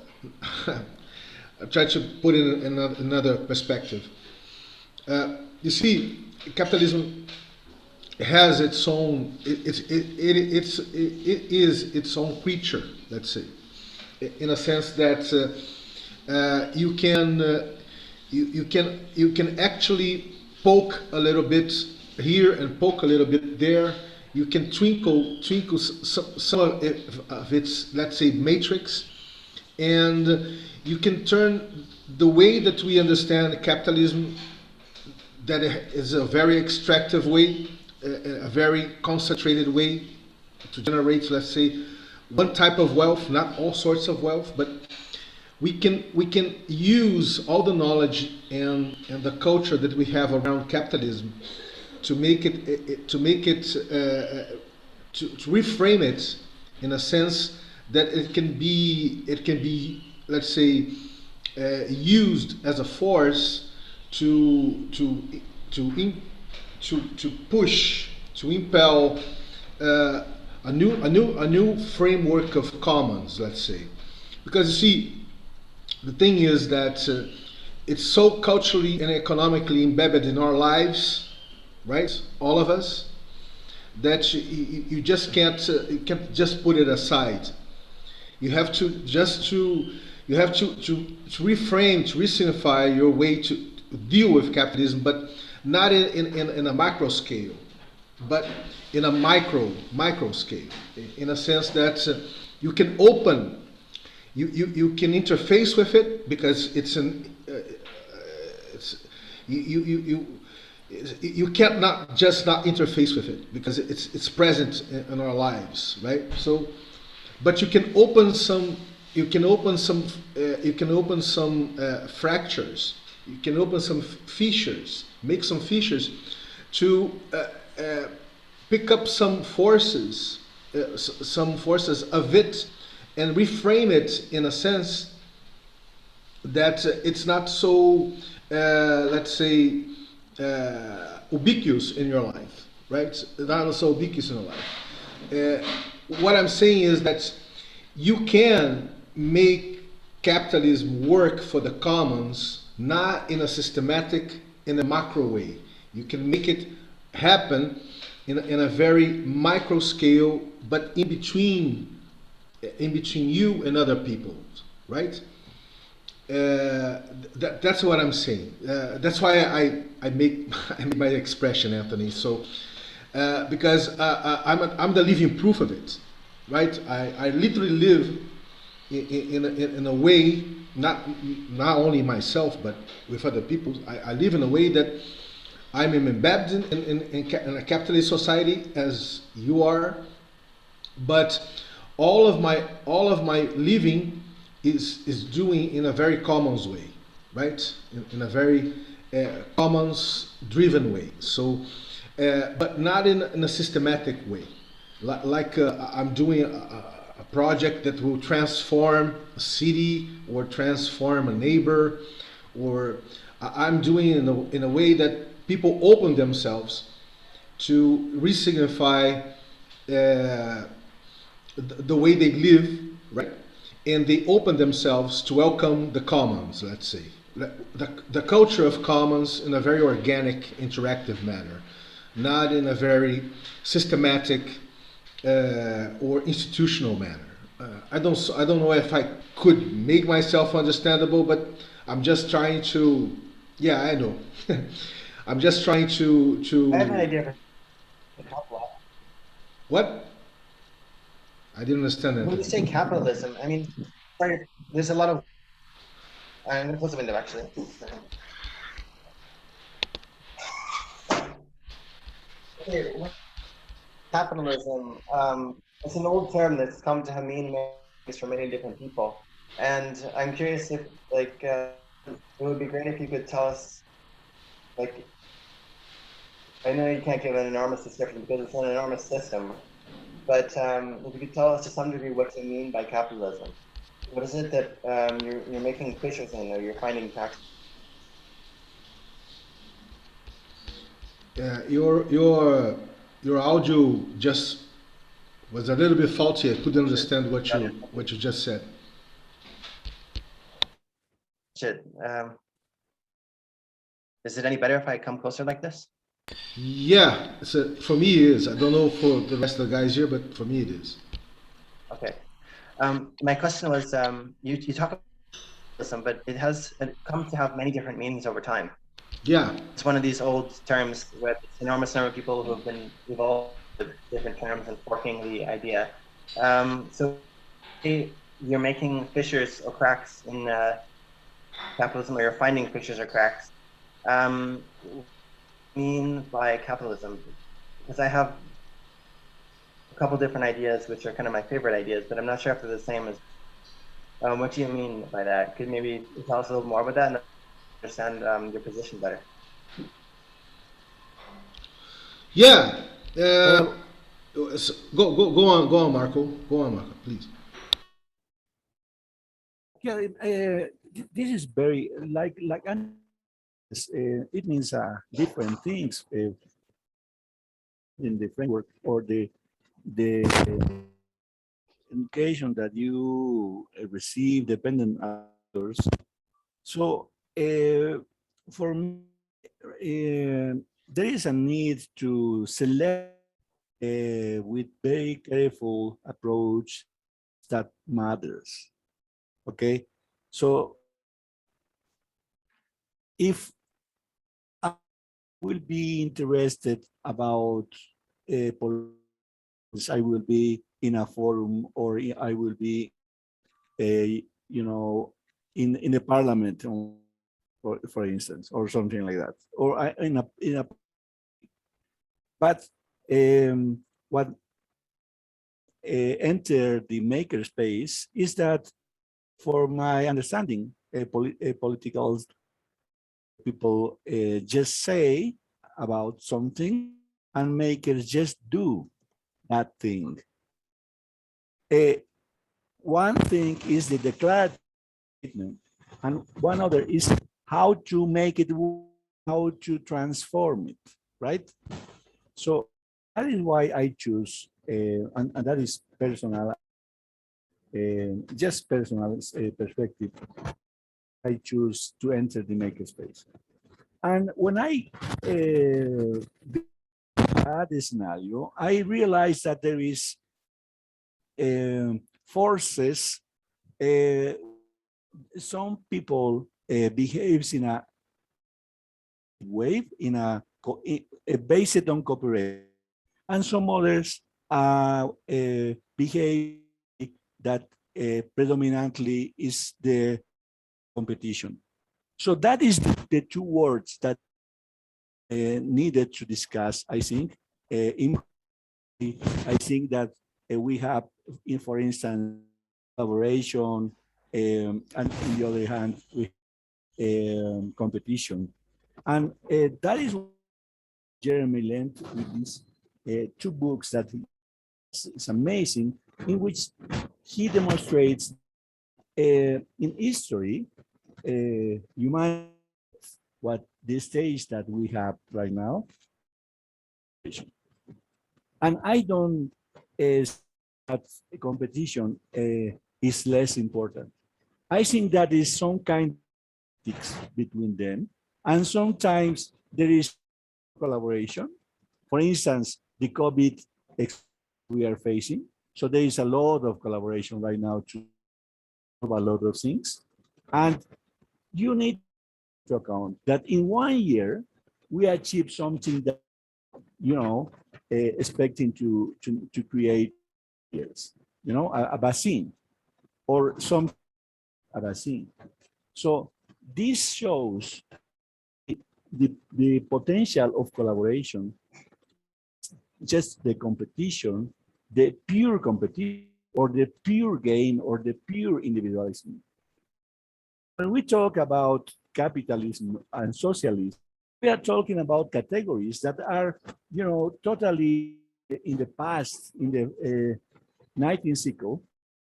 I'll try to put it in another perspective. You see, capitalism has its own, it is its own creature, let's say, in a sense that you can actually poke a little bit here and poke a little bit there. You can twinkle some of its, let's say, matrix, and you can turn the way that we understand capitalism, that is a very extractive way, a very concentrated way to generate, let's say, one type of wealth, not all sorts of wealth, but we can use all the knowledge and the culture that we have around capitalism to make it to reframe it in a sense that it can be let's say used as a force to push, to impel a new framework of commons, let's say. Because you see, the thing is that it's so culturally and economically embedded in our lives, right? All of us, that you just can't you can't just put it aside. You have to reframe, to re-signify your way to deal with capitalism, but not in a macro scale, but in a micro scale, in a sense that you can open, you can interface with it, because it's you can't not interface with it, because it's present in our lives, right? So, but you can open some fractures, you can open some fissures, make some fissures to pick up some forces of it, and reframe it in a sense that it's not so let's say ubiquitous in your life, right? Not so ubiquitous in your life. What I'm saying is that you can make capitalism work for the commons, not in a systematic, in a macro way. You can make it happen in a very micro scale, but in between you and other people, right? That's what I'm saying. That's why I make my expression, Anthony. So because I'm the living proof of it, right? I literally live in a way, not only myself but with other people. I live in a way that I'm embedded in a capitalist society, as you are, but all of my living is doing in a very commons way, right? In a very commons driven way. So, but not in a systematic way. Like I'm doing a project that will transform a city or transform a neighbor, or I'm doing it in a way that people open themselves to re-signify the way they live, right? And they open themselves to welcome the commons, let's say. The culture of commons in a very organic, interactive manner, not in a very systematic, or institutional manner. I don't know if I could make myself understandable, but I'm just trying to. Yeah, I know. I'm just trying I have an to. idea for the couple. What? I didn't understand When you that. say capitalism, I mean, there's a lot of. I'm gonna close the window actually. Okay, capitalism. It's an old term that's come to mean many things for many different people, and I'm curious if, like, it would be great if you could tell us, like, I know you can't give an enormous description because it's an enormous system, but if you could tell us to some degree what you mean by capitalism. What is it that you're making fissures in, or you're finding tax? Your audio just was a little bit faulty. I couldn't understand what you just said. Shit. Is it any better if I come closer like this? Yeah, for me it is. I don't know for the rest of the guys here, but for me it is. Okay. My question was, you talk about capitalism, but it comes to have many different meanings over time. Yeah, It's one of these old terms with an enormous number of people who have been evolved with different terms and forking the idea. So you're making fissures or cracks in capitalism, or you're finding fissures or cracks. What do you mean by capitalism? Because I have a couple different ideas, which are kind of my favorite ideas, but I'm not sure if they're the same as. What do you mean by that? Could maybe tell us a little more about that and understand your position better? yeah. Well, Go on, Marco. Go on, Marco, please. yeah, this is very it means different things in the framework or the education that you receive dependent on others. So for me, there is a need to select with very careful approach that matters. Okay, so if I will be interested about politics, I will be in a forum, or I will be, you know, in a parliament, for instance, or something like that, or in a. But what enter the makerspace is that, for my understanding, political people just say about something, and makers just do that thing. One thing is the declared statement, and one other is how to make it work, how to transform it, right? So that is why I choose, and that is personal, just personal perspective. I choose to enter the makerspace. And when I had this scenario, I realized that there is forces. Some people behaves in a way, based on cooperation, and some others behave that predominantly is the competition. So that is the two words that needed to discuss, I think. I think that we have, for instance, collaboration, and on the other hand, we competition. And that is what Jeremy Lent with these two books that is amazing, in which he demonstrates in history, humanity, what the stage that we have right now. And I don't that competition is less important. I think that is some kind of between them, and sometimes there is collaboration. For instance, the COVID we are facing. So there is a lot of collaboration right now to solve a lot of things. And you need to account that in 1 year, we achieve something that, expecting to create years, a vaccine or some a vaccine. So this shows the potential of collaboration, just the competition, the pure competition, or the pure gain, or the pure individualism. When we talk about capitalism and socialism, we are talking about categories that are, totally in the past, in the 19th century,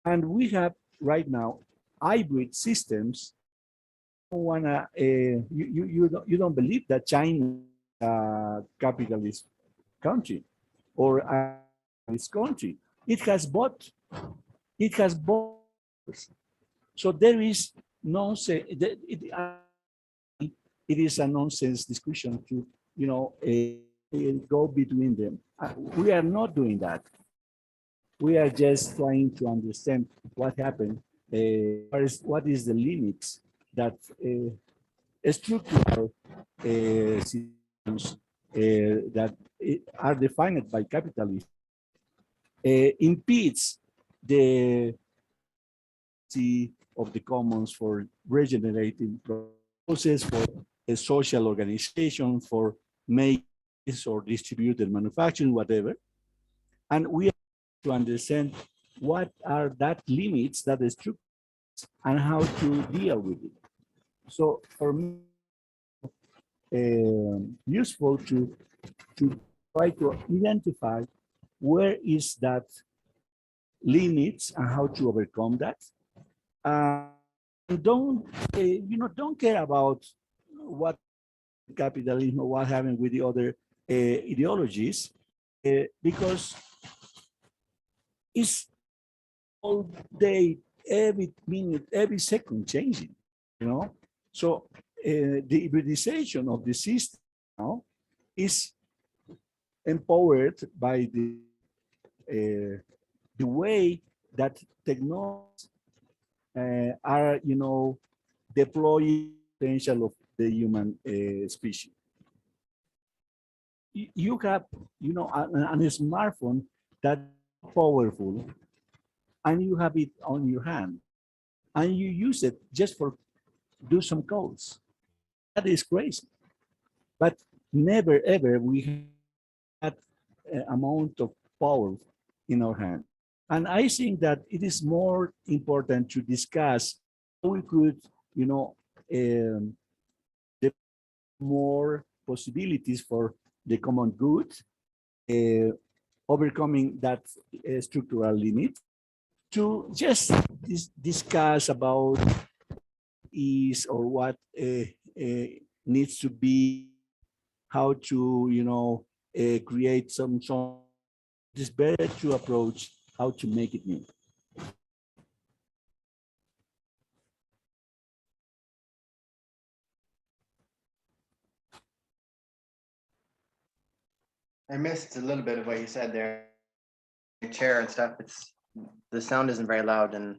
and we have right now hybrid systems. You don't believe that China is a capitalist country or a capitalist country. It has both. It has both. So there is nonsense. It is a nonsense discussion to, go between them. We are not doing that. We are just trying to understand what happened. What is the limits that structural systems that are defined by capitalism impedes the of the commons for regenerating process, for a social organization, for make or distributed manufacturing, whatever. And we have to understand what are that limits, that is true, and how to deal with it. So for me, useful to try to identify where is that limits and how to overcome that. Don't care about what capitalism or what happened with the other ideologies, because it's all day, every minute, every second changing, So the hybridization of the system now is empowered by the way that technologies are, deploying potential of the human species. You have, a smartphone that is powerful, and you have it on your hand, and you use it just for do some calls. That is crazy. But never ever we had amount of power in our hand. And I think that it is more important to discuss how we could, more possibilities for the common good, overcoming that structural limit, to just discuss about is or what needs to be, how to, create some. It is better to approach how to make it new. I missed a little bit of what you said there. Chair and stuff. The sound isn't very loud, and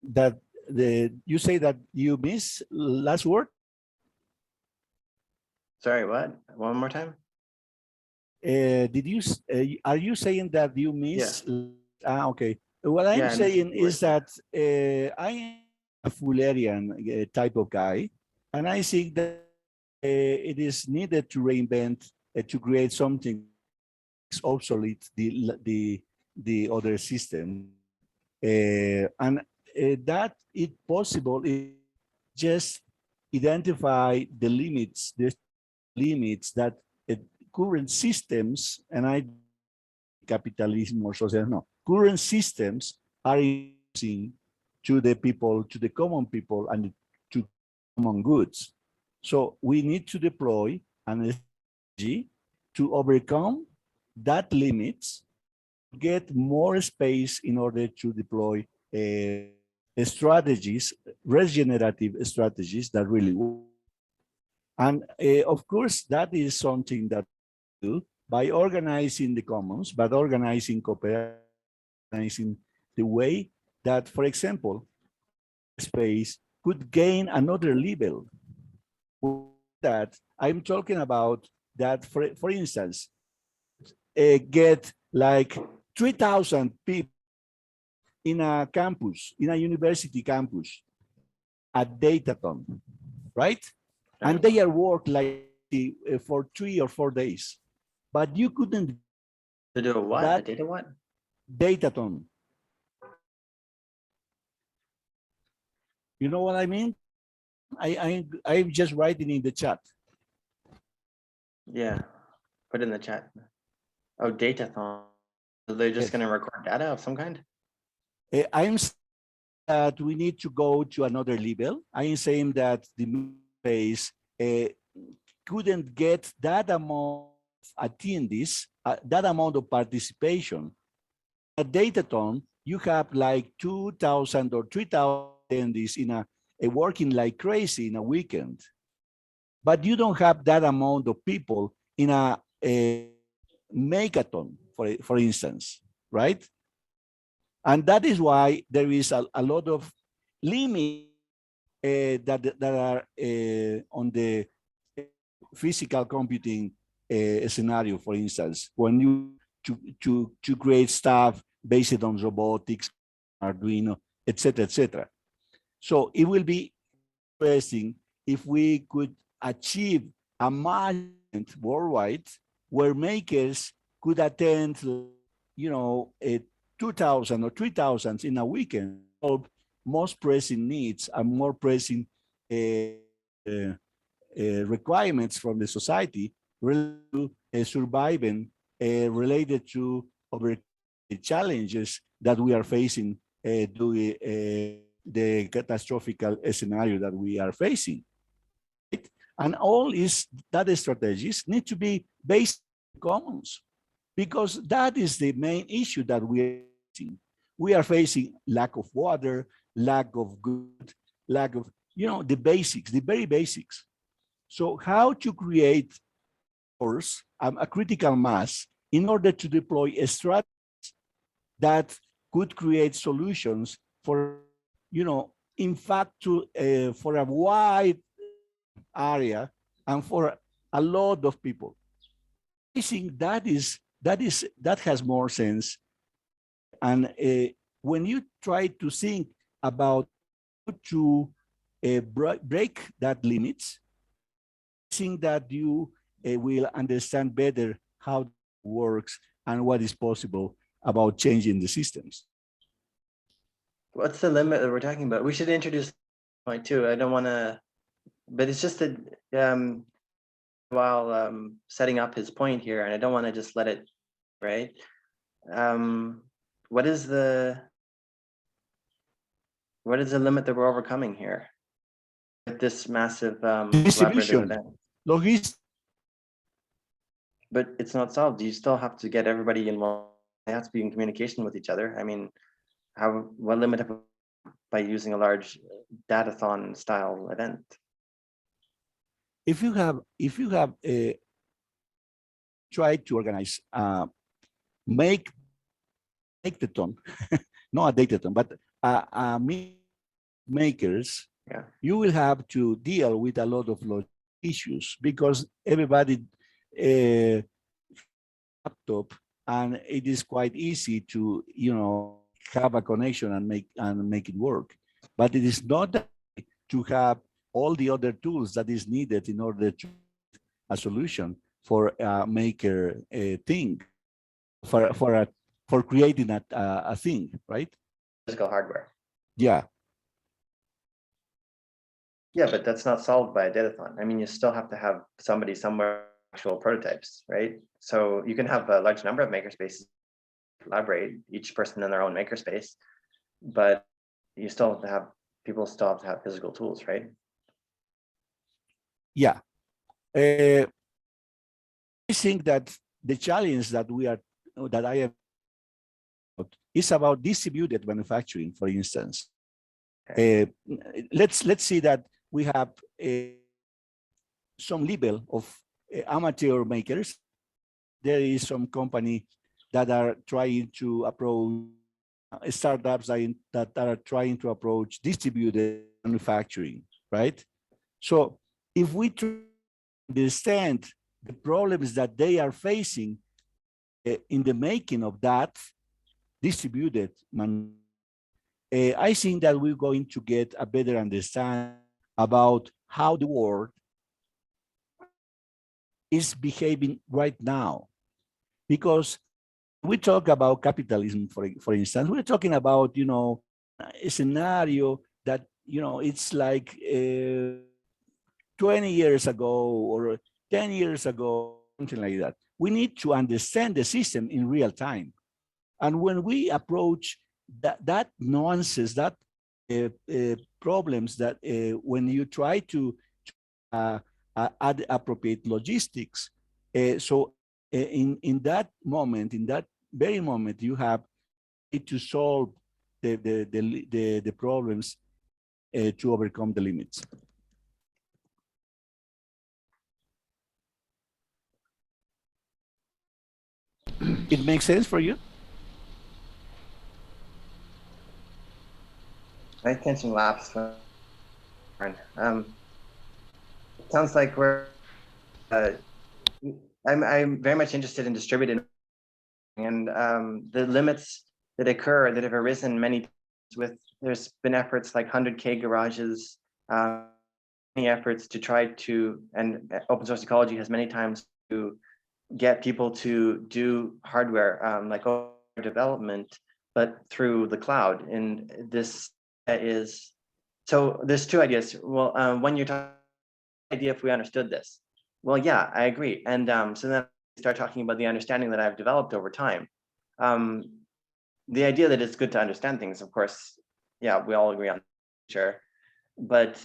that you say that you miss last word. sorry, what? One more time? Are you saying that you miss? Yeah. Okay. What I'm Yeah, saying is that I am a Fullerian type of guy, and I think that it is needed to reinvent, to create something obsolete the other system, and that it possible is just identify the limits that current systems, and I capitalism or socialism, no, current systems are using to the people, to the common people, and to common goods. So we need to deploy an strategy to overcome that limits, get more space in order to deploy strategies, regenerative strategies that really work. And of course, that is something that we do by organizing the commons, but organizing cooperation, organizing the way that, for example, space could gain another level. That I'm talking about that, for instance, get like 3,000 people in a campus, in a university campus, at Datathon, right? And they are work like for 3 or 4 days, but you couldn't To do a what? A that data what? Datathon. You know what I mean? I'm just writing in the chat. Yeah. Put in the chat. Oh, datathon. So they're just Yes. going to record data of some kind? I'm saying that we need to go to another level. I'm saying that the space couldn't get that amount of attendees, that amount of participation. At Datathon, you have like 2,000 or 3,000 attendees in a working like crazy in a weekend. But you don't have that amount of people in a megathon, for instance, right? And that is why there is a lot of limits that are on the physical computing scenario, for instance, when you to create stuff based on robotics, Arduino, etc., etc. So it will be interesting if we could achieve a market worldwide where makers could attend, you know, 2,000 or 3,000 in a weekend, solve most pressing needs and more pressing requirements from the society related to surviving, related to over the challenges that we are facing due the catastrophic scenario that we are facing. Right? And all is that strategies need to be based on commons, because that is the main issue that we are facing. We are facing lack of water, lack of good, lack of, you know, the basics, the very basics. So how to create force, a critical mass in order to deploy a strategy that could create solutions for, you know, in fact, to for a wide area and for a lot of people. I think that has more sense. And when you try to think about how to break that limits, I think that you will understand better how it works and what is possible about changing the systems. What's the limit that we're talking about? We should introduce point too. I don't want to, but it's just that while setting up his point here, and I don't want to just let it, right? What is the limit that we're overcoming here with this massive collaborative Distribution, event? logistics. But it's not solved. You still have to get everybody involved. They have to be in communication with each other. I mean, what limit have we by using a large datathon style event? If you have tried to organize make the ton, not a datathon, but makers, Yeah. you will have to deal with a lot of issues because everybody laptop, and it is quite easy to, you know, have a connection and make it work. But it is not to have all the other tools that is needed in order to a solution for a maker thing, for creating a thing, right? Physical hardware. Yeah. Yeah, but that's not solved by a datathon. I mean, you still have to have somebody somewhere actual prototypes, right? So you can have a large number of makerspaces collaborate, each person in their own makerspace, but you still have to have people still have to have physical tools, right? Yeah. I think that the challenge that I have is about distributed manufacturing, for instance. Okay. Let's see that we have some level of amateur makers. There is some company that are trying to approach startups that are trying to approach distributed manufacturing, right? So if we try to understand the problems that they are facing in the making of that distributed I think that we're going to get a better understanding about how the world is behaving right now. Because we talk about capitalism, for instance, we're talking about, a scenario that, it's like 20 years ago or 10 years ago, something like that. We need to understand the system in real time. And when we approach that nuances, that problems, that when you try to add appropriate logistics, in that moment, in that very moment, you have to solve the problems to overcome the limits. It makes sense for you? My attention lapsed. It sounds like we're. I'm very much interested in distributed, and the limits that occur that have arisen many times with. There's been efforts like 100K garages, many efforts to try to, and open source ecology has many times to get people to do hardware like development, but through the cloud. And this is, so there's two ideas. Well, when you're talking idea, if we understood this, well, yeah, I agree. And so then I start talking about the understanding that I've developed over time. The idea that it's good to understand things, of course, yeah, we all agree on, sure. But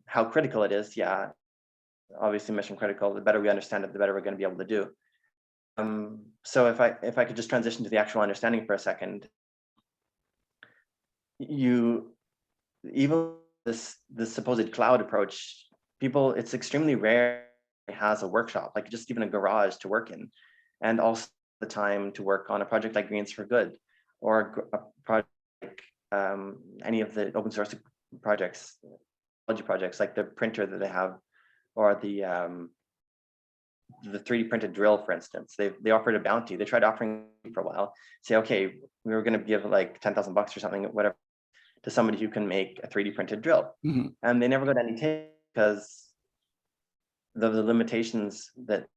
how critical it is, yeah, obviously mission critical. The better we understand it, the better we're going to be able to do. So if I could just transition to the actual understanding for a second, even this supposed cloud approach, people, it's extremely rare it has a workshop, like just even a garage to work in, and also the time to work on a project like Greens for Good, or a project like any of the open source projects, projects like the printer that they have, or the 3D printed drill, for instance. They offered a bounty. They tried offering for a while, say, okay, we were going to give like $10,000 or something, whatever, to somebody who can make a 3D printed drill. Mm-hmm. And they never got any take because of the limitations that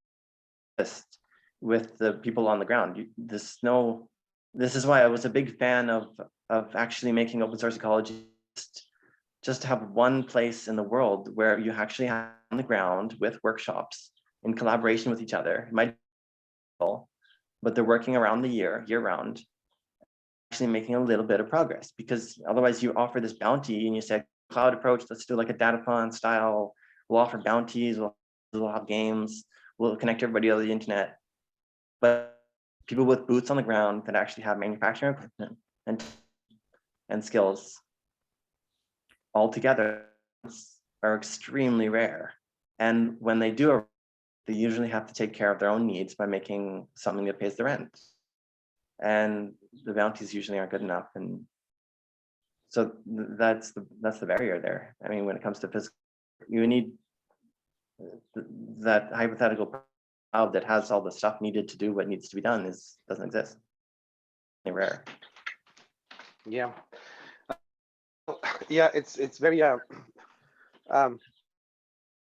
exist with the people on the ground. This is why I was a big fan of actually making open source ecology just to have one place in the world where you actually have on the ground with workshops in collaboration with each other. It might be, but they're working around the year round, actually making a little bit of progress. Because otherwise you offer this bounty and you say, cloud approach, let's do like a datathon style, we'll offer bounties, we'll have games, we'll connect everybody over the internet. But people with boots on the ground that actually have manufacturing equipment and skills all together are extremely rare. And when they do, they usually have to take care of their own needs by making something that pays the rent. And the bounties usually aren't good enough. And so that's the barrier there. I mean, when it comes to physical, you need that hypothetical cloud that has all the stuff needed to do what needs to be done doesn't exist. They're rare. Yeah. Yeah, it's very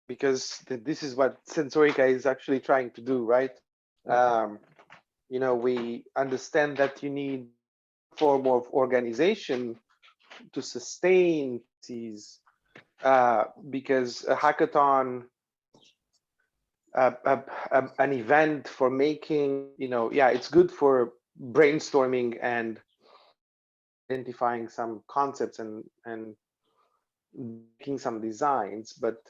because this is what Sensorica is actually trying to do, right? We understand that you need a form of organization to sustain these, because a hackathon, an event for making, it's good for brainstorming and identifying some concepts and making some designs, but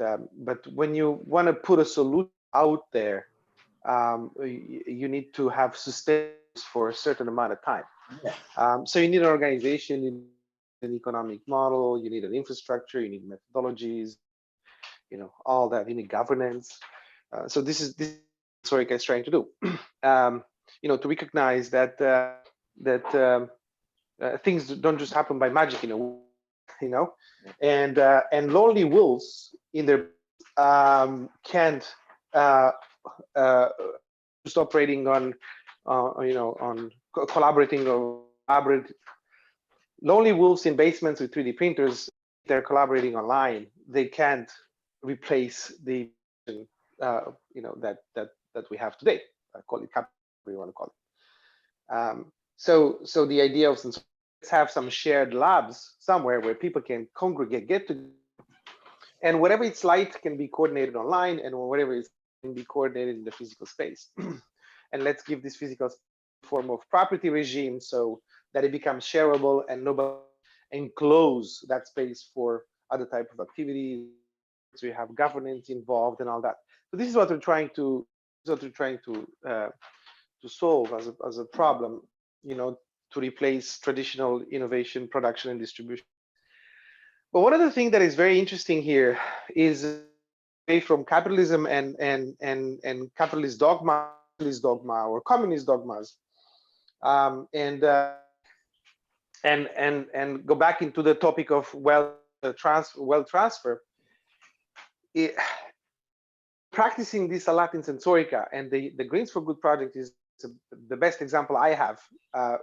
when you want to put a solution out there, you need to have sustainability for a certain amount of time. So you need an organization, you need an economic model, you need an infrastructure, you need methodologies, all that, governance. So this is Sorica is trying to do, to recognize that things don't just happen by magic, and lonely wolves in their can't just operating on collaborating or collaborate. Lonely wolves in basements with 3D printers, they're collaborating online. They can't replace the that we have today. I call it capitalism, whatever you want to call it. So the idea of, let's have some shared labs somewhere where people can congregate, get together, and whatever it's like can be coordinated online, and whatever is can be coordinated in the physical space. And let's give this physical form of property regime so that it becomes shareable and nobody enclose that space for other type of activities. So you have governance involved and all that. So this is what we're trying to solve as a problem, to replace traditional innovation, production, and distribution. But one of the things that is very interesting here is away from capitalism and capitalist dogma or communist dogmas, and go back into the topic of wealth transfer. Practicing this a lot in Sensorica, and the Greens for Good project is the best example I have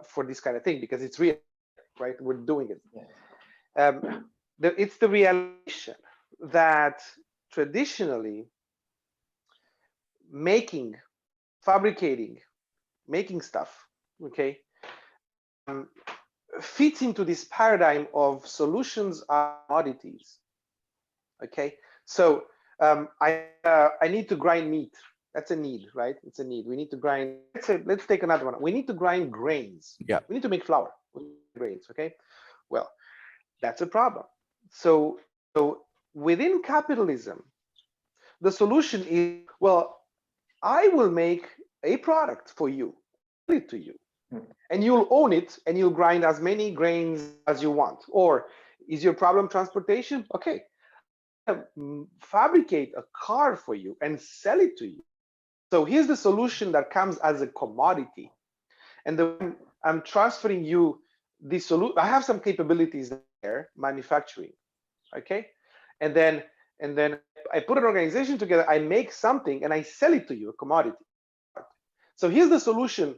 for this kind of thing, because it's real, right? We're doing it. It's the realization that traditionally fabricating, making stuff, okay, fits into this paradigm of solutions are commodities. Okay, so I need to grind meat. That's a need, right? It's a need. We need to grind. Let's take another one. We need to grind grains. Yeah. We need to make flour. Grains. Okay. Well, that's a problem. So within capitalism, the solution is, well, I will make a product for you, sell it to you, and you'll own it, and you'll grind as many grains as you want. Or is your problem transportation? Okay, fabricate a car for you and sell it to you. So here's the solution that comes as a commodity, and I'm transferring you the solution. I have some capabilities there, manufacturing, okay, and then I put an organization together. I make something and I sell it to you, a commodity. So here's the solution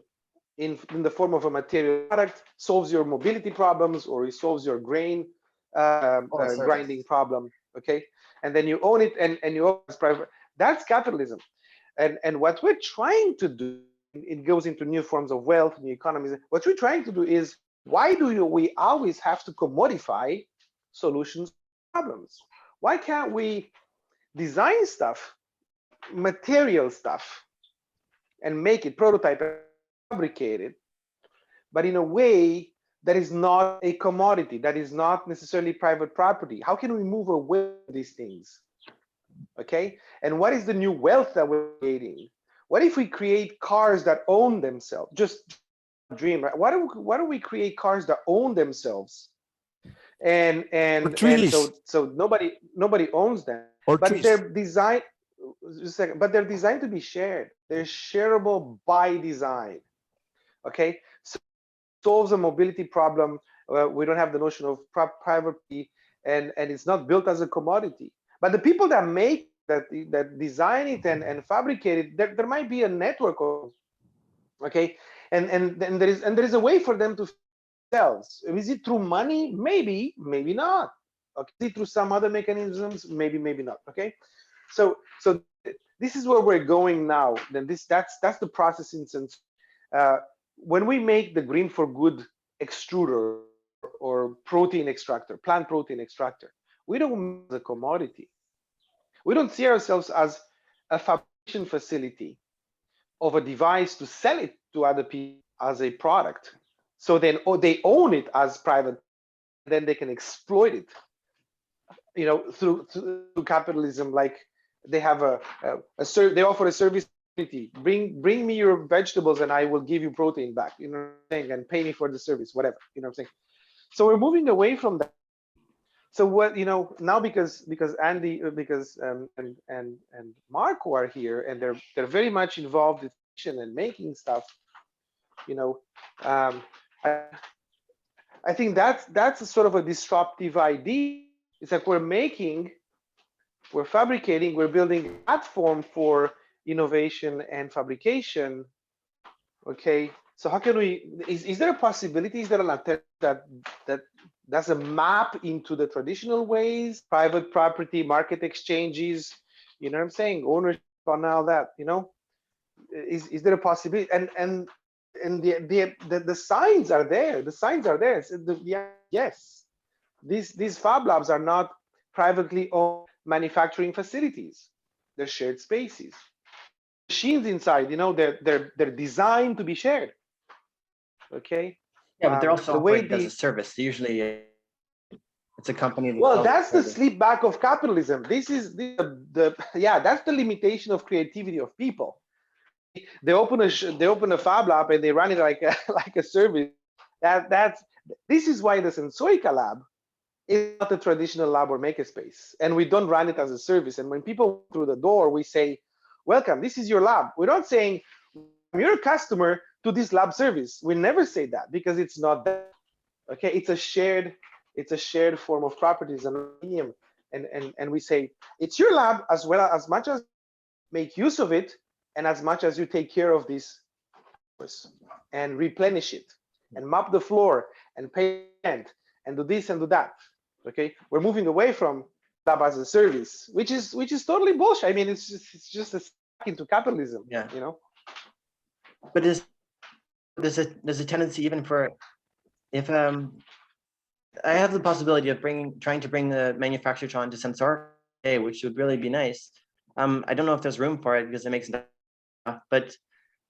in the form of a material product, solves your mobility problems, or it solves your grain grinding problem, okay? And then you own it, and you own it private. That's capitalism. And what we're trying to do, it goes into new forms of wealth, new economies. What we're trying to do is, why do we always have to commodify solutions to problems? Why can't we design stuff, material stuff, and make it, prototype, fabricate it, but in a way that is not a commodity, that is not necessarily private property? How can we move away from these things? Okay, and what is the new wealth that we're creating? What if we create cars that own themselves? Just dream, right? Why don't we create cars that own themselves? And so nobody owns them, Or but trees. they're designed. Just a second, but they're designed to be shared. They're shareable by design. Okay, so it solves a mobility problem. We don't have the notion of privacy, and it's not built as a commodity. But the people that make that design it and fabricate it, there might be a network of, okay, and there is a way for them to themselves. Is it through money? Maybe not. Okay, is it through some other mechanisms? Maybe not. Okay, so this is where we're going now. Then that's the process in sense. When we make the Green for Good extruder or protein extractor, plant protein extractor, we don't make the commodity. We don't see ourselves as a fabrication facility of a device to sell it to other people as a product. So then they own it as private, then they can exploit it, through capitalism. Like they have they offer a service. Bring me your vegetables and I will give you protein back, and pay me for the service, whatever, what I'm saying. So we're moving away from that. so what, now because Andy, and Marco are here, and they're very much involved in fiction and making stuff, um, I think that's a sort of a disruptive idea. It's like we're fabricating, we're building a platform for innovation and fabrication. Okay, so how can we? Is there a possibility? Is there an alternative that does a map into the traditional ways, private property, market exchanges? You know what I'm saying? Ownership on all that. Is there a possibility? And the signs are there. The signs are there. Yes, these fab labs are not privately owned manufacturing facilities. They're shared spaces. Machines inside, they're designed to be shared. Okay. Yeah, but they're also the way operated as a service. Usually, it's a company. Well, that's the slip back of capitalism. This is that's the limitation of creativity of people. They open a fab lab and they run it like a service. This is why the Sensoica lab is not a traditional lab or makerspace, and we don't run it as a service. And when people walk through the door, we say, "Welcome. This is your lab." We're not saying you're a customer to this lab service. We never say that because it's not that. Okay, it's a shared form of properties and we say it's your lab as much as make use of it and as much as you take care of this and replenish it and mop the floor and pay rent and do this and do that. Okay, we're moving away from lab as a service, which is totally bullshit. I mean, it's just a stack into capitalism. Yeah. But there's a tendency even for if I have the possibility of trying to bring the manufacturer onto Sensor, which would really be nice. I don't know if there's room for it because it makes it tough, but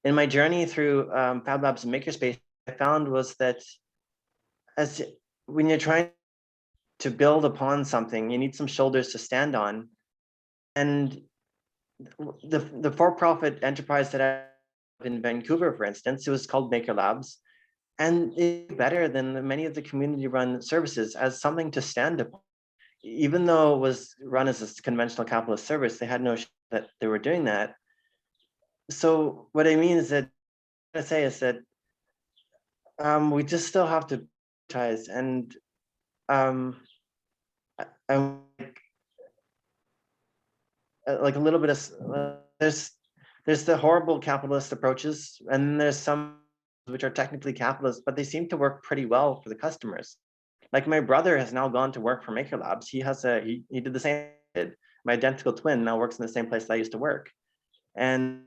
in my journey through Fab Labs and Makerspace, I found was that when you're trying to build upon something, you need some shoulders to stand on. And the for-profit enterprise that I have in Vancouver, for instance, it was called Maker Labs. And it's better than many of the community-run services as something to stand upon. Even though it was run as a conventional capitalist service, they had no that they were doing that. So what I mean is that we just still have to prioritize, and I'm like a little bit of there's the horrible capitalist approaches, and there's some which are technically capitalist, but they seem to work pretty well for the customers. Like my brother has now gone to work for Maker Labs. He did the same thing. My identical twin now works in the same place that I used to work. And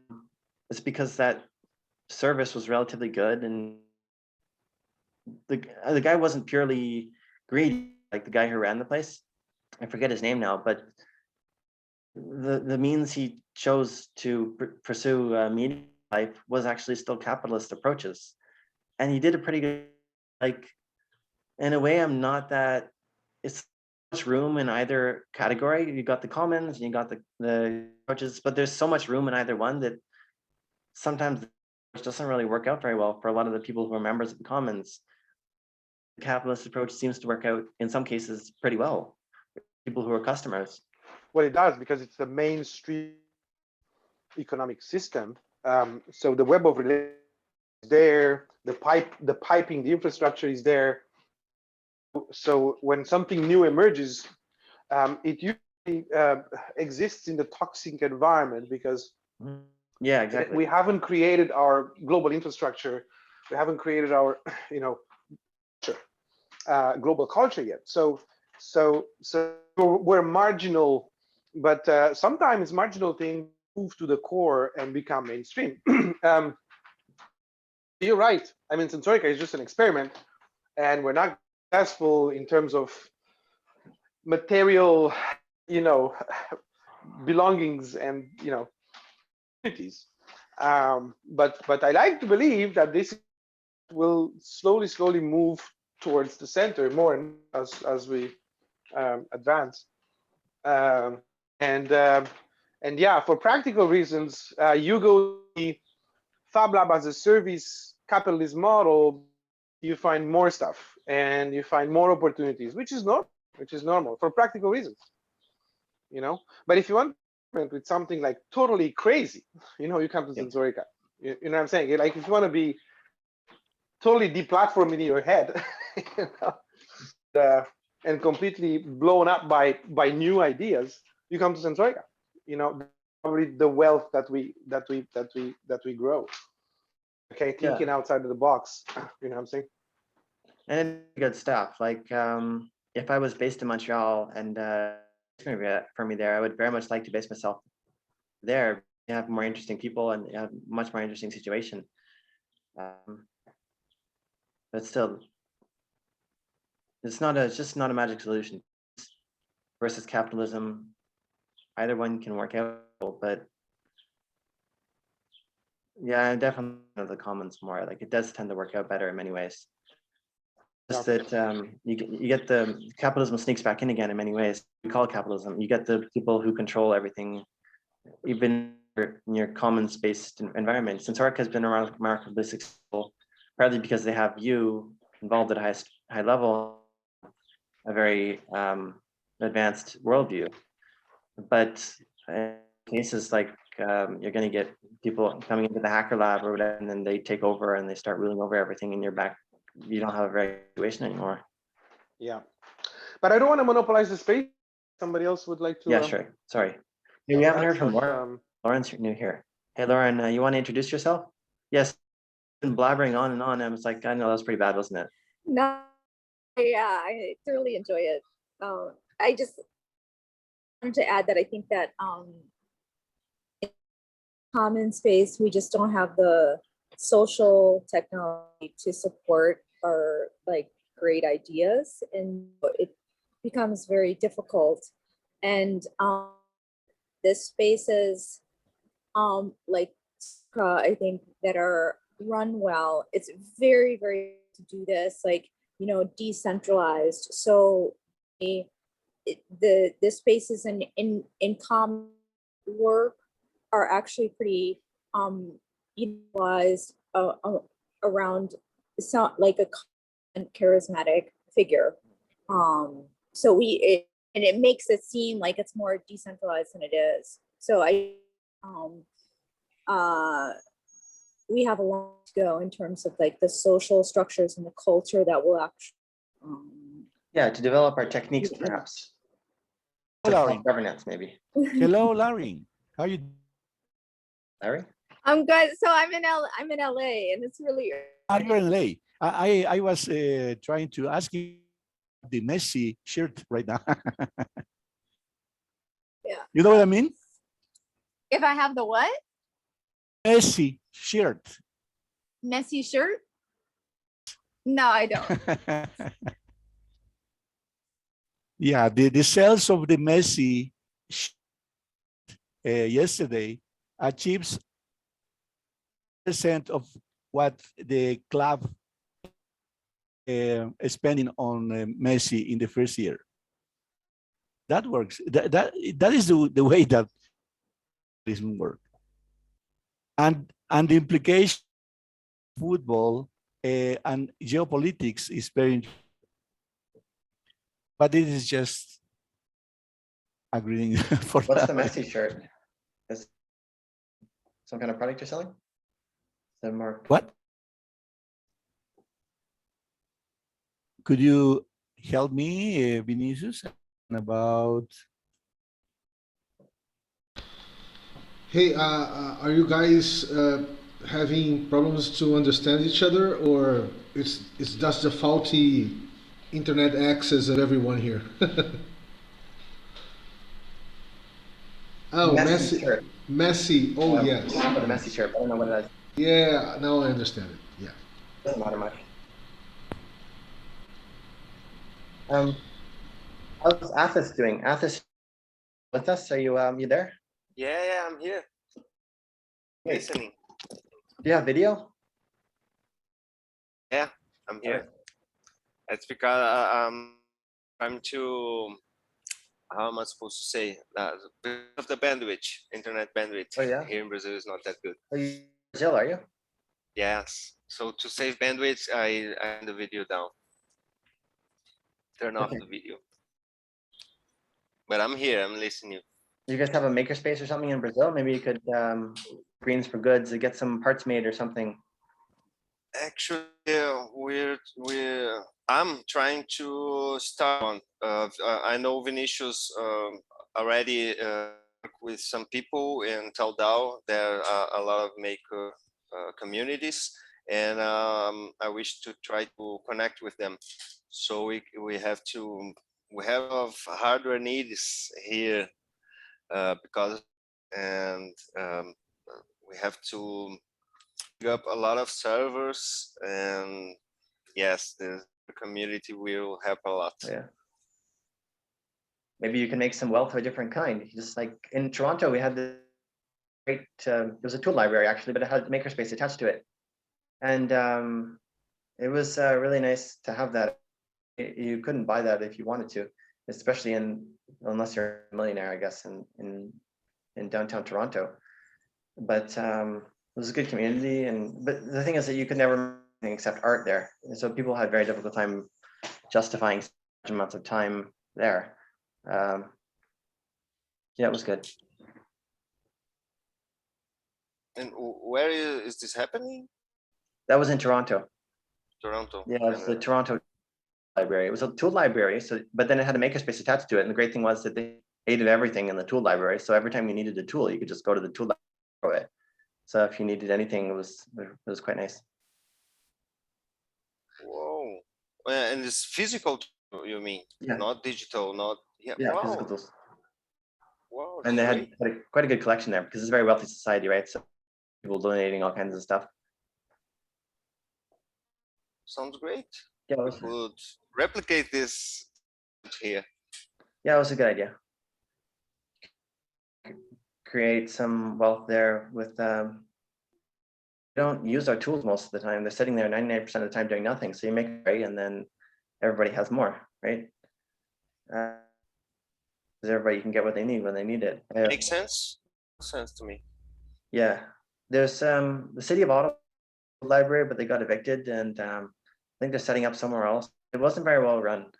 it's because that service was relatively good, and the guy wasn't purely greedy, like the guy who ran the place. I forget his name now, but the means he chose to pursue media life was actually still capitalist approaches, and he did a pretty good. Like in a way, I'm not that. It's much room in either category. You got the commons and you got the approaches, but there's so much room in either one that sometimes it doesn't really work out very well for a lot of the people who are members of the commons. The capitalist approach seems to work out in some cases pretty well for people who are customers. Well, it does because it's the mainstream economic system. So the web of relations is there, the piping, the infrastructure is there. So when something new emerges, it usually exists in the toxic environment because exactly. We haven't created our global infrastructure. We haven't created our global culture yet. So we're marginal, but sometimes marginal things move to the core and become mainstream. You're right. I mean, Sensorica is just an experiment, and we're not successful in terms of material, belongings and communities. But I like to believe that this will slowly move towards the center more and as we advance. And yeah, for practical reasons, you go the Fab Lab as a service capitalist model, you find more stuff and you find more opportunities, which is not which is normal for practical reasons, you know. But if you want with something like totally crazy, you know, you come to Sensorica. You know what I'm saying? Like if you want to be totally deplatformed in your head, you know, and completely blown up by new ideas, you come to Sensorica. You know, probably the wealth that we grow. Okay, thinking outside of the box. You know what I'm saying? And good stuff. Like if I was based in Montreal and for me there, I would very much like to base myself there. You have more interesting people and have much more interesting situation. But still, it's just not a magic solution. Versus capitalism, either one can work out, but yeah, definitely the commons more. Like it does tend to work out better in many ways. Just that you get the capitalism sneaks back in again in many ways. We call it capitalism. You get the people who control everything, even in your commons-based environment. Sensorica has been remarkably successful, partly because they have you involved at a high level, a very advanced worldview. But in cases like you're going to get people coming into the hacker lab or whatever, and then they take over and they start ruling over everything in your back. You don't have a very situation anymore. Yeah, but I don't want to monopolize the space. Somebody else would like to. Yeah, sure. Sorry. We haven't heard from Lauren. Lauren's new here. Hey, Lauren, you want to introduce yourself? Yes. Been blabbering on and on. I was like, I know that was pretty bad, wasn't it? No, yeah, I thoroughly enjoy it. I just wanted to add that I think that in common space, we just don't have the social technology to support our like great ideas, and it becomes very difficult. And this spaces like I think that are run well, it's very to do this, like, you know, decentralized. So the spaces in common work are actually pretty utilized around like a charismatic figure. So it makes it seem like it's more decentralized than it is. So we have a long to go in terms of like the social structures and the culture that will actually to develop our techniques, perhaps. Larry. Governance, maybe. Hello, Larry. How are you? Larry? I'm good. So I'm in LA, and it's really. You're in LA. I was trying to ask you the Messi shirt right now. Yeah. You know what I mean? If I have the what? Messi shirt. Messi shirt? No, I don't. Yeah, the sales of the Messi yesterday achieves % of what the club spending on Messi in the first year. That works. That is the way that this works. And the implication of football and geopolitics is very, but it is just agreeing for What's that. the Messi shirt? Is some kind of product you're selling? Is that more? What? Could you help me, Vinicius, about? Hey, are you guys having problems to understand each other, or it's just the faulty internet access of everyone here? Oh, Messi. Shirt. Messi. Oh, yes. The Messi shirt. I don't know what it is. Yeah, now I understand it. Yeah. Doesn't matter much. How's Athos doing? Athos with us? Are you there? Yeah, I'm here. Hey. Listening. Do you have video? Yeah, I'm here. It's because I'm too. How am I supposed to say? Of the bandwidth, internet bandwidth here in Brazil is not that good. Are you in Brazil? Are you? Yes. So to save bandwidth, I turn the video down. Turn off the video. but I'm here. I'm listening. You guys have a makerspace or something in Brazil? Maybe you could greens for goods and get some parts made or something. Actually, I'm trying to start on. I know Vinicius already work with some people in Taldao. There are a lot of maker communities, and I wish to try to connect with them. So we have of hardware needs here because and we have to up a lot of servers, and yes, the community will help a lot. Yeah. Maybe you can make some wealth of a different kind. Just like in Toronto, we had this great, it was a tool library actually, but it had makerspace attached to it. And it was really nice to have that. You couldn't buy that if you wanted to, especially unless you're a millionaire, I guess, in downtown Toronto. But it was a good community, but the thing is that you could never make anything except art there, and so people had very difficult time justifying such amounts of time there. Yeah, it was good. And where is this happening? That was in Toronto. Toronto. Yeah, it was the Toronto library. It was a tool library, but then it had a makerspace attached to it. And the great thing was that they aided everything in the tool library. So every time you needed a tool, you could just go to the tool library. So if you needed anything, it was quite nice. Whoa! And it's physical, you mean? Yeah. Not digital, not Yeah, wow. physical tools. Wow, and they had quite a good collection there because it's a very wealthy society, right? So people donating all kinds of stuff. Sounds great. Yeah, we could replicate this here. Yeah, it was a good idea. Create some wealth there with we don't use our tools most of the time. They're sitting there 99% of the time doing nothing. So you make it right, and then everybody has more, right? Because everybody can get what they need when they need it. Makes sense. Makes sense to me. Yeah, there's the city of Ottawa library, but they got evicted, and I think they're setting up somewhere else. It wasn't very well run.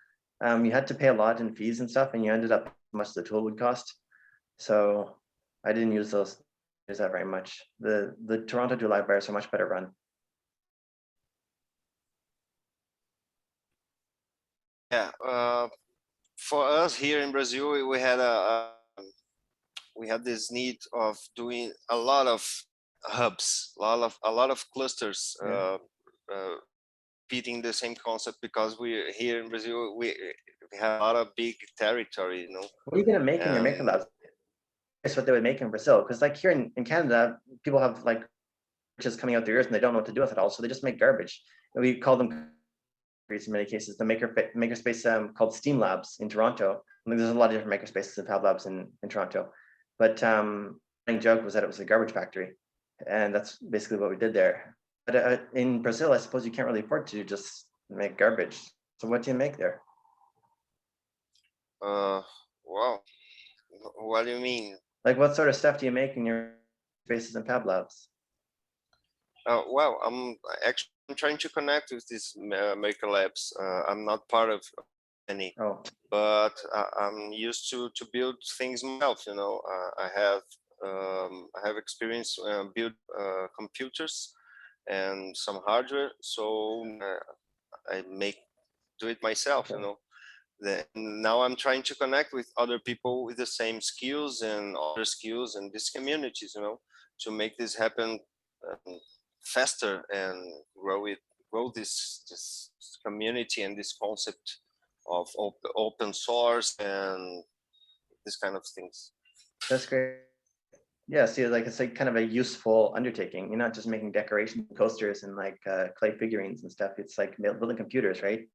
You had to pay a lot in fees and stuff, and you ended up how much the tool would cost. So I didn't use that very much. The Toronto two libraries are much better run. Yeah, for us here in Brazil, we had this need of doing a lot of hubs, a lot of clusters, repeating the same concept because we here in Brazil we have a lot of big territory, you know. What are you gonna make in your maker labs? That's what they would make in Brazil, because like here in Canada, people have like just coming out their ears and they don't know what to do with it all, so they just make garbage. And we call them in many cases the makerspace called Steam Labs in Toronto. I mean, there's a lot of different makerspaces and Fab Labs in Toronto, but my joke was that it was a garbage factory, and that's basically what we did there. But in Brazil, I suppose you can't really afford to just make garbage. So what do you make there? Wow. What do you mean? Like, what sort of stuff do you make in your spaces and Fab Labs? Well, I'm trying to connect with these maker labs. I'm not part of any, but I'm used to build things myself. You know, I have experience build computers and some hardware, so I do it myself. You know. Now I'm trying to connect with other people with the same skills and other skills and these communities, you know, to make this happen faster and grow this community and this concept of open source and this kind of things. That's great. Yeah, see, like it's like kind of a useful undertaking. You're not just making decoration coasters and like clay figurines and stuff. It's like building computers, right?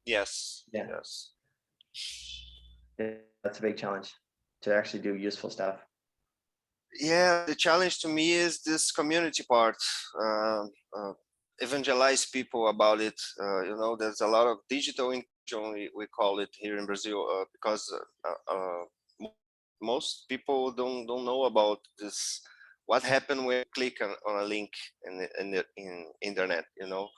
Yes. Yeah. Yes. Yeah, that's a big challenge to actually do useful stuff. Yeah, the challenge to me is this community part. Evangelize people about it. You know, there's a lot of digital inclusion, we call it here in Brazil, because most people don't know about this. What happened when you click on a link in the internet? You know,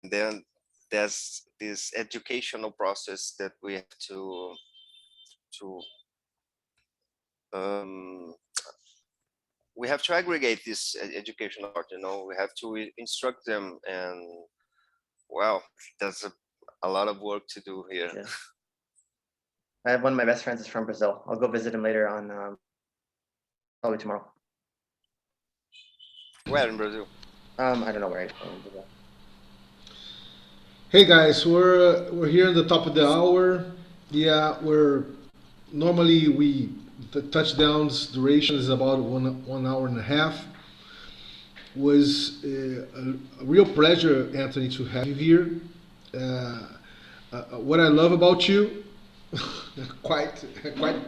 and then there's this educational process that we have to we have to aggregate this educational part. We have to instruct them, and wow, that's a lot of work to do here. Yeah. I have one of my best friends is from Brazil. I'll go visit him later on, probably tomorrow. Where in Brazil? I don't know where. Hey guys, we're here at the top of the hour. Yeah, normally the touchdowns duration is about 1 hour and a half. Was a real pleasure, Anthony, to have you here. What I love about you, quite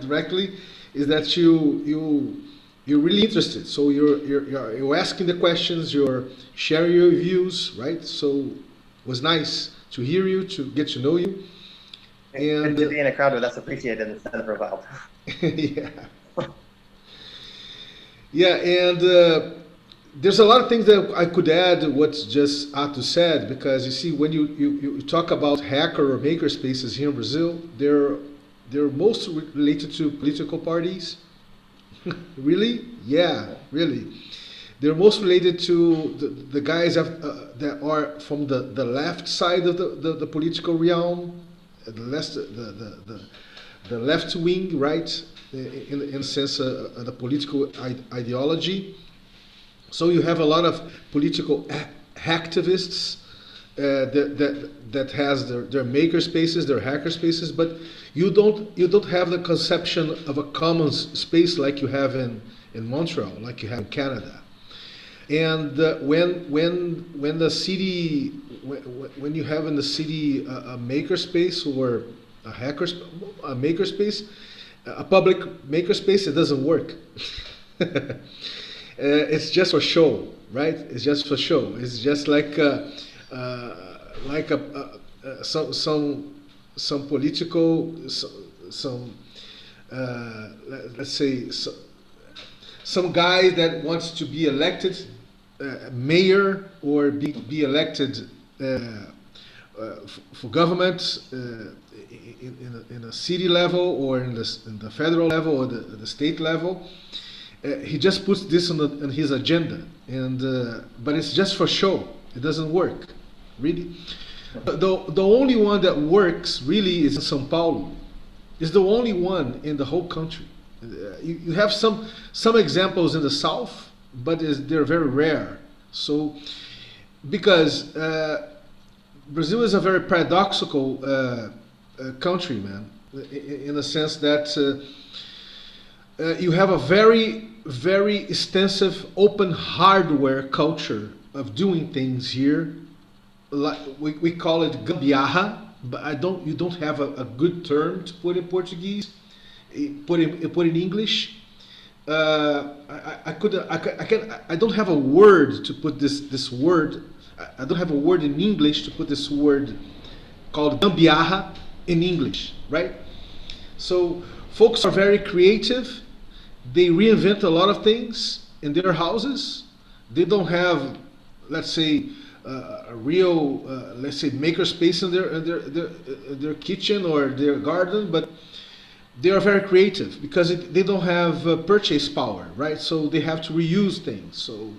directly, is that you're really interested. So you're asking the questions, you're sharing your views, right? So it was nice to hear you, to get to know you. And to be in a crowd with us appreciated instead of reviled. Yeah. Yeah, and there's a lot of things that I could add what's just Ato said, because you see, when you talk about hacker or maker spaces here in Brazil, they're mostly related to political parties. Really? Yeah, really. They're most related to the guys that are from the left side of the political realm, the left wing, right? In a sense, the political ideology. So you have a lot of political activists that has their maker spaces, their hacker spaces, but you don't have the conception of a common space like you have in Montreal, like you have in Canada. And when the city, when you have in the city a maker space or a maker space, a public maker space, it doesn't work. It's just for show, right? It's just for show. It's just like some political, let's say some guy that wants to be elected mayor or be elected for government in a city level or in the federal level or the state level. He just puts this on his agenda, and but it's just for show. It doesn't work, really. The only one that works really is in São Paulo. It's the only one in the whole country. You have some examples in the south, but they're very rare. So, because Brazil is a very paradoxical country, man, in the sense that you have a very, very extensive open hardware culture of doing things here. Like we call it gambiarra, but you don't have a good term to put in Portuguese. Put in English. I don't have a word to put this word. I don't have a word in English to put this word called gambiarra in English, right? So folks are very creative. They reinvent a lot of things in their houses. They don't have, let's say, a real, let's say, maker space in their kitchen or their garden, but they are very creative because they don't have purchase power, right? So they have to reuse things. So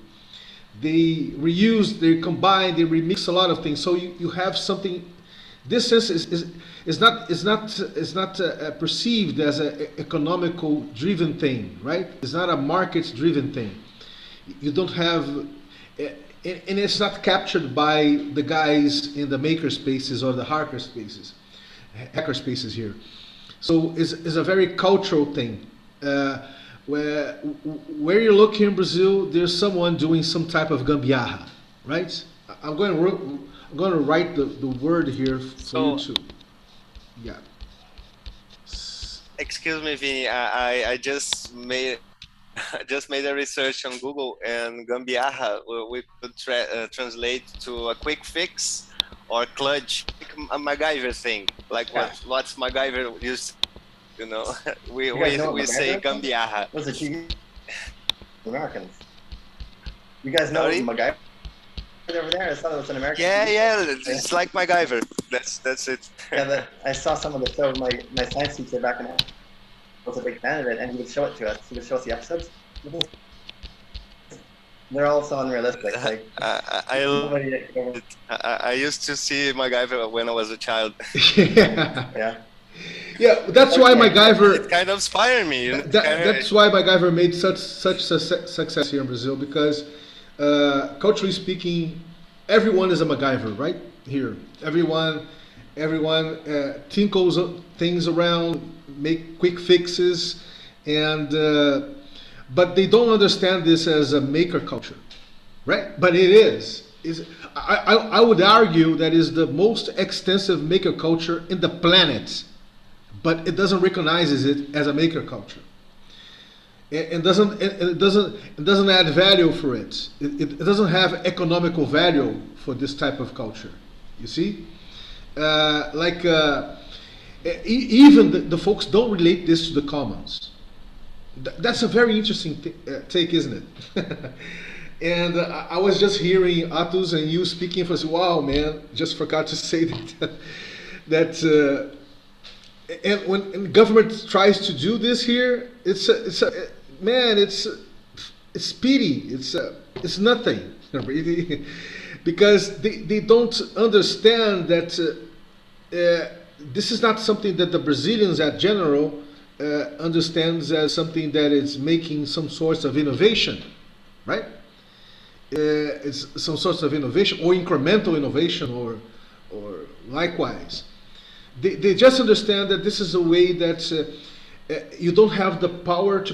they reuse, they combine, they remix a lot of things. So you have something. This sense is not perceived as an economical driven thing, right? It's not a market driven thing. You don't have, and it's not captured by the guys in the maker spaces or the hacker spaces here. So it's a very cultural thing. Where you look here in Brazil, there's someone doing some type of gambiarra, right? I'm going to write the word here for you too. Yeah. Excuse me, Vini. I just made a research on Google, and gambiarra we could translate to a quick fix or kludge, a MacGyver thing. Like what's MacGyver used? We say gambiarra. What's it? You Americans. You guys know MacGyver over there? I thought it was an American. Yeah, it's like MacGyver. That's it. Yeah, I saw some of the show. My science teacher back in was a big fan of it, and he would show it to us. He would show us the episodes. They're all so unrealistic. Like I used to see MacGyver when I was a child. Yeah. Yeah, that's why MacGyver. It kind of inspired me. That's why MacGyver made such success here in Brazil, because culturally speaking, everyone is a MacGyver, right? Here, everyone tinkles things around, make quick fixes, and but they don't understand this as a maker culture, right? But it is. I would argue that is the most extensive maker culture in the planet, but it doesn't recognize it as a maker culture. It doesn't add value for it. It doesn't have economical value for this type of culture. You see, even the folks don't relate this to the commons. That's a very interesting take, isn't it? And I was just hearing Atus and you speaking for, wow, man, just forgot to say that and when government tries to do this here, it's pity. It's nothing really, because they don't understand that this is not something that the Brazilians at general understands as something that is making some sorts of innovation, right? It's some sorts of innovation or incremental innovation or likewise. They just understand that this is a way that you don't have the power to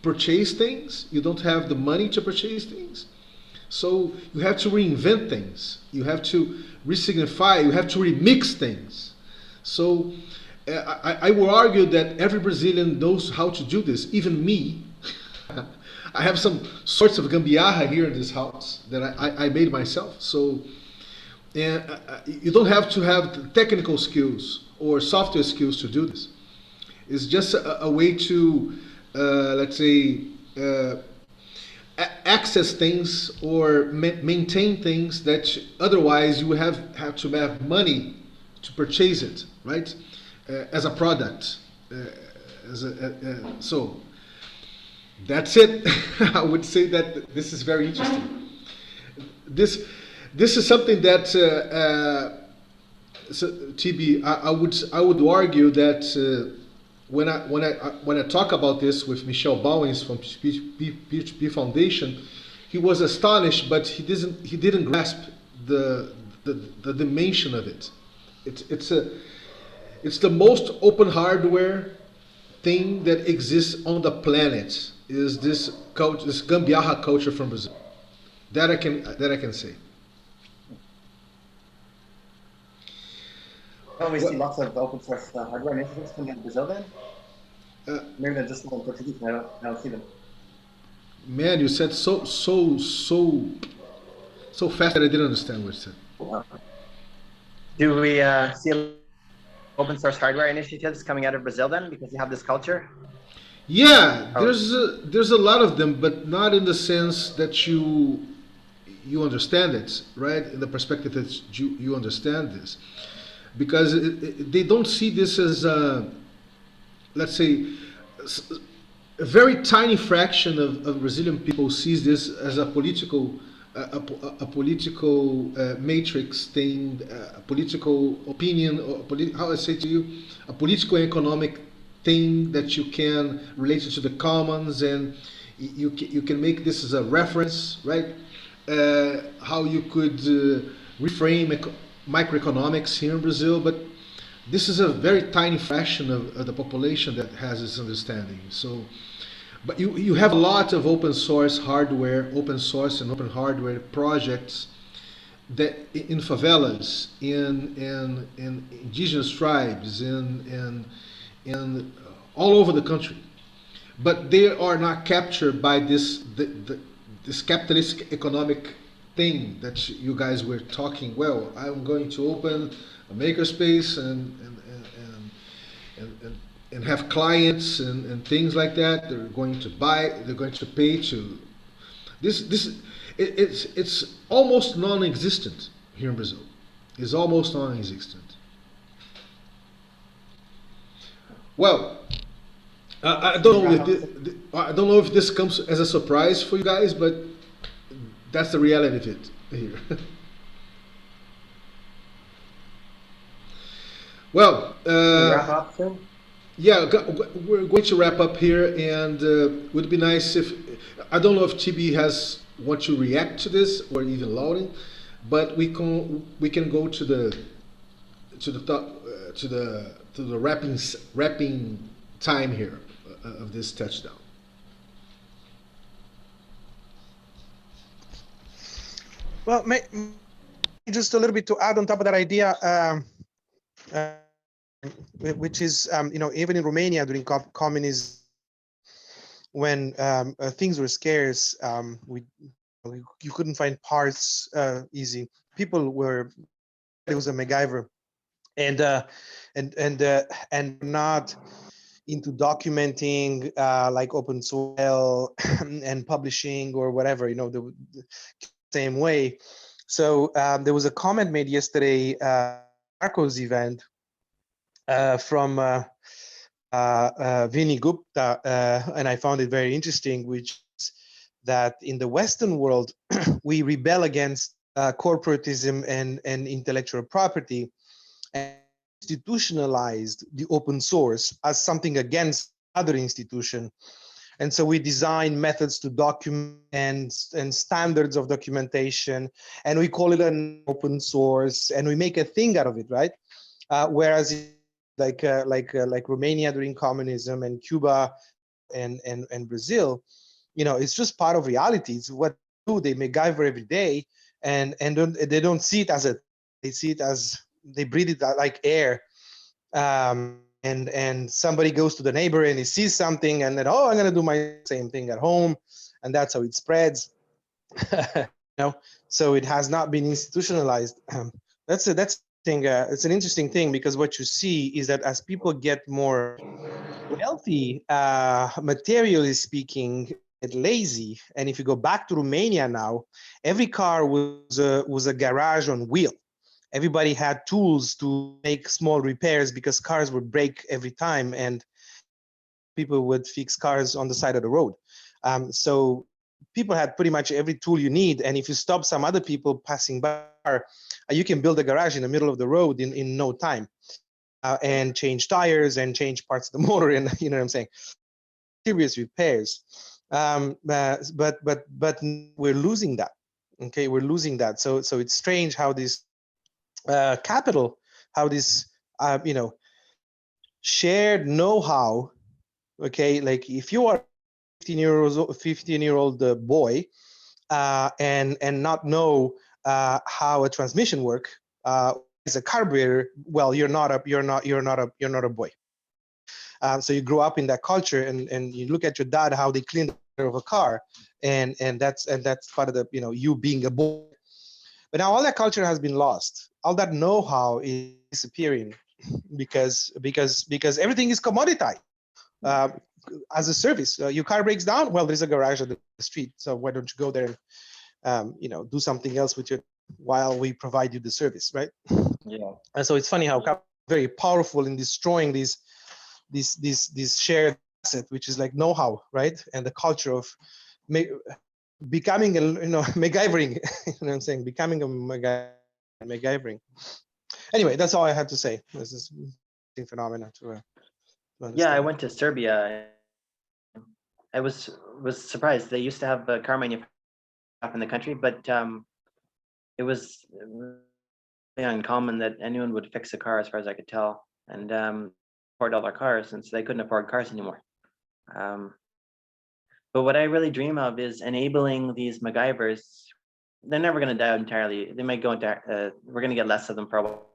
purchase things. You don't have the money to purchase things. So you have to reinvent things. You have to resignify. You have to remix things. So I will argue that every Brazilian knows how to do this, even me. I have some sorts of gambiarra here in this house that I made myself. So you don't have to have technical skills or software skills to do this. It's just a way to, let's say, access things or maintain things that otherwise you would have to have money to purchase it, right? As a product. So that's it. I would say that this is very interesting. This is something that TB. I would argue that when I talk about this with Michel Bowens from PHP Foundation, he was astonished, but he didn't grasp the dimension of it. It's the most open hardware thing that exists on the planet. Is this culture, this gambiarra culture from Brazil? That I can say. Well, we see lots of open source hardware initiatives coming out of Brazil then? Maybe they're just in Portuguese, I don't see them. Man, you said so fast that I didn't understand what you said. Wow. Do we see open source hardware initiatives coming out of Brazil then, because you have this culture? Yeah, there's a lot of them, but not in the sense that you understand it, right? In the perspective that you understand this, because they don't see this as let's say a very tiny fraction of Brazilian people sees this as a political matrix thing, a political opinion, or how I say to you, a political economic thing that you can relate it to the commons, and you can make this as a reference, right? How you could reframe microeconomics here in Brazil, but this is a very tiny fraction of the population that has this understanding. So, but you have a lot of open source hardware, open source and open hardware projects that in favelas, in indigenous tribes, in all over the country, but they are not captured by this capitalistic economic thing that you guys were talking. Well, I'm going to open a makerspace and have clients and things like that. They're going to buy. They're going to pay to. It's almost non-existent here in Brazil. It's almost non-existent. Well, I don't know if I don't know if this comes as a surprise for you guys, but that's the reality of it here. Well, Wrap up soon. yeah, we're going to wrap up here, and would be nice if I don't know if TB has want to react to this or even Lauren, but we can go to the to the wrapping time here of this touchdown. Well, just a little bit to add on top of that idea, uh, which is, even in Romania during communism, when things were scarce, you couldn't find parts easy. People were, it was a MacGyver, and not into documenting like open soil and publishing or whatever, the same way. So there was a comment made yesterday, Marco's event, from Vinny Gupta, and I found it very interesting, which is that in the Western world, we rebel against corporatism and intellectual property, and institutionalized the open source as something against other institution. And so we design methods to document and standards of documentation, and we call it an open source, and we make a thing out of it, right? Whereas like Romania during communism, and Cuba and Brazil, it's just part of reality. It's what they do. They MacGyver every day, and they don't see it as they see it as, they breathe it like air. And somebody goes to the neighbor and he sees something, and then, oh, I'm gonna do my same thing at home, and that's how it spreads. So it has not been institutionalized. That's thing. It's an interesting thing, because what you see is that as people get more wealthy, materially speaking, get lazy. And if you go back to Romania now, every car was a garage on wheel. Everybody had tools to make small repairs, because cars would break every time, and people would fix cars on the side of the road. So people had pretty much every tool you need, and if you stop some other people passing by, you can build a garage in the middle of the road in no time, and change tires and change parts of the motor, and you know what I'm saying, serious repairs. But we're losing that. Okay, we're losing that. So it's strange how this capital, how this shared know-how. Okay, like if you are 15-year-old boy, and not know how a transmission work, as a carburetor, well, you're not a boy. So you grow up in that culture, and you look at your dad, how they clean the of a car, and that's part of the you being a boy. But now all that culture has been lost. All that know-how is disappearing, because everything is commoditized. As a service, your car breaks down, well, there's a garage on the street, so why don't you go there and do something else with your, while we provide you the service, right? Yeah. And so it's funny how very powerful in destroying this shared asset, which is like know-how, right? And the culture of becoming a MacGyvering. You know what I'm saying? Becoming a MacGyvering. Anyway, that's all I have to say. This is a phenomenon to Yeah, I went to Serbia. I was surprised. They used to have a car manufacturer in the country, but it was really uncommon that anyone would fix a car, as far as I could tell, and afford all their cars, since they couldn't afford cars anymore. But what I really dream of is enabling these MacGyvers. They're never going to die entirely. They might go into. We're going to get less of them for a while.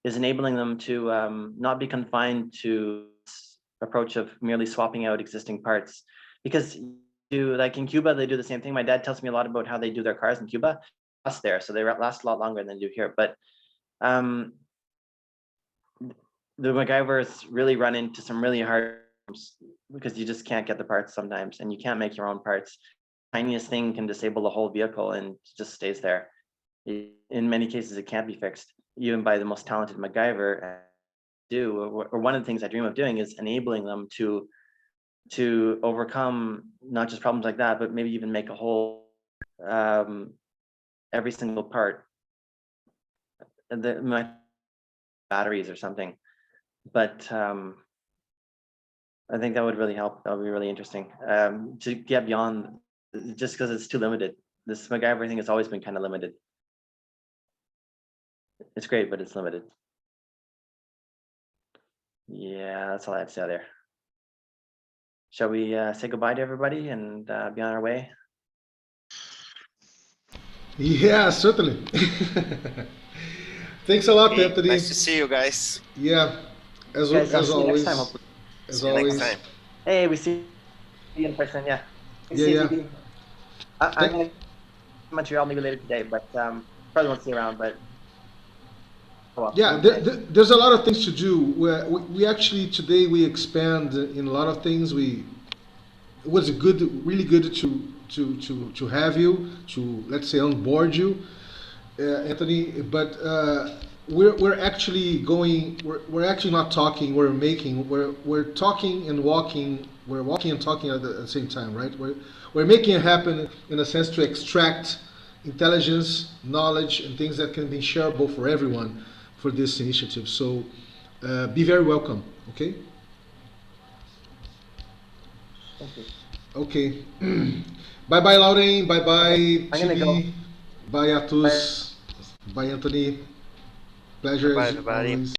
Is enabling them to not be confined to this approach of merely swapping out existing parts, because like in Cuba, they do the same thing. My dad tells me a lot about how they do their cars in Cuba. Us there, so they last a lot longer than they do here. But the MacGyvers really run into some really hard problems, because you just can't get the parts sometimes, and you can't make your own parts. The tiniest thing can disable the whole vehicle, and it just stays there. In many cases, it can't be fixed, even by the most talented MacGyver. do, or one of the things I dream of doing, is enabling them to overcome not just problems like that, but maybe even make a whole every single part. My batteries or something, but I think that would really help. That would be really interesting to get beyond, just because it's too limited. This MacGyver thing has always been kind of limited. It's great, but it's limited. Yeah, that's all I have to say there. Shall we say goodbye to everybody and be on our way? Yeah, certainly. Thanks a lot, Okay, Anthony. nice to see you guys. Yeah, as Guys, I'll as see you next always. time, hopefully. As See you always. next time. Hey, we see you in person. Yeah. Yeah, yeah. I'm in Montreal maybe later today, but probably won't see you around. But oh well. Yeah, there's a lot of things to do. We actually today we expand in a lot of things. It was really good to have you, to let's say onboard you, Anthony. But we're actually going. We're actually not talking. We're talking and walking. We're walking and talking at the same time, right? We're making it happen in a sense to extract intelligence, knowledge, and things that can be shareable for everyone for this initiative. So be very welcome. Okay. Thank you. Okay. Bye bye, Lauren. Bye bye, I'm gonna go. Chibi. Bye, Atus. Bye, Anthony. Pleasure Bye, as everybody. always.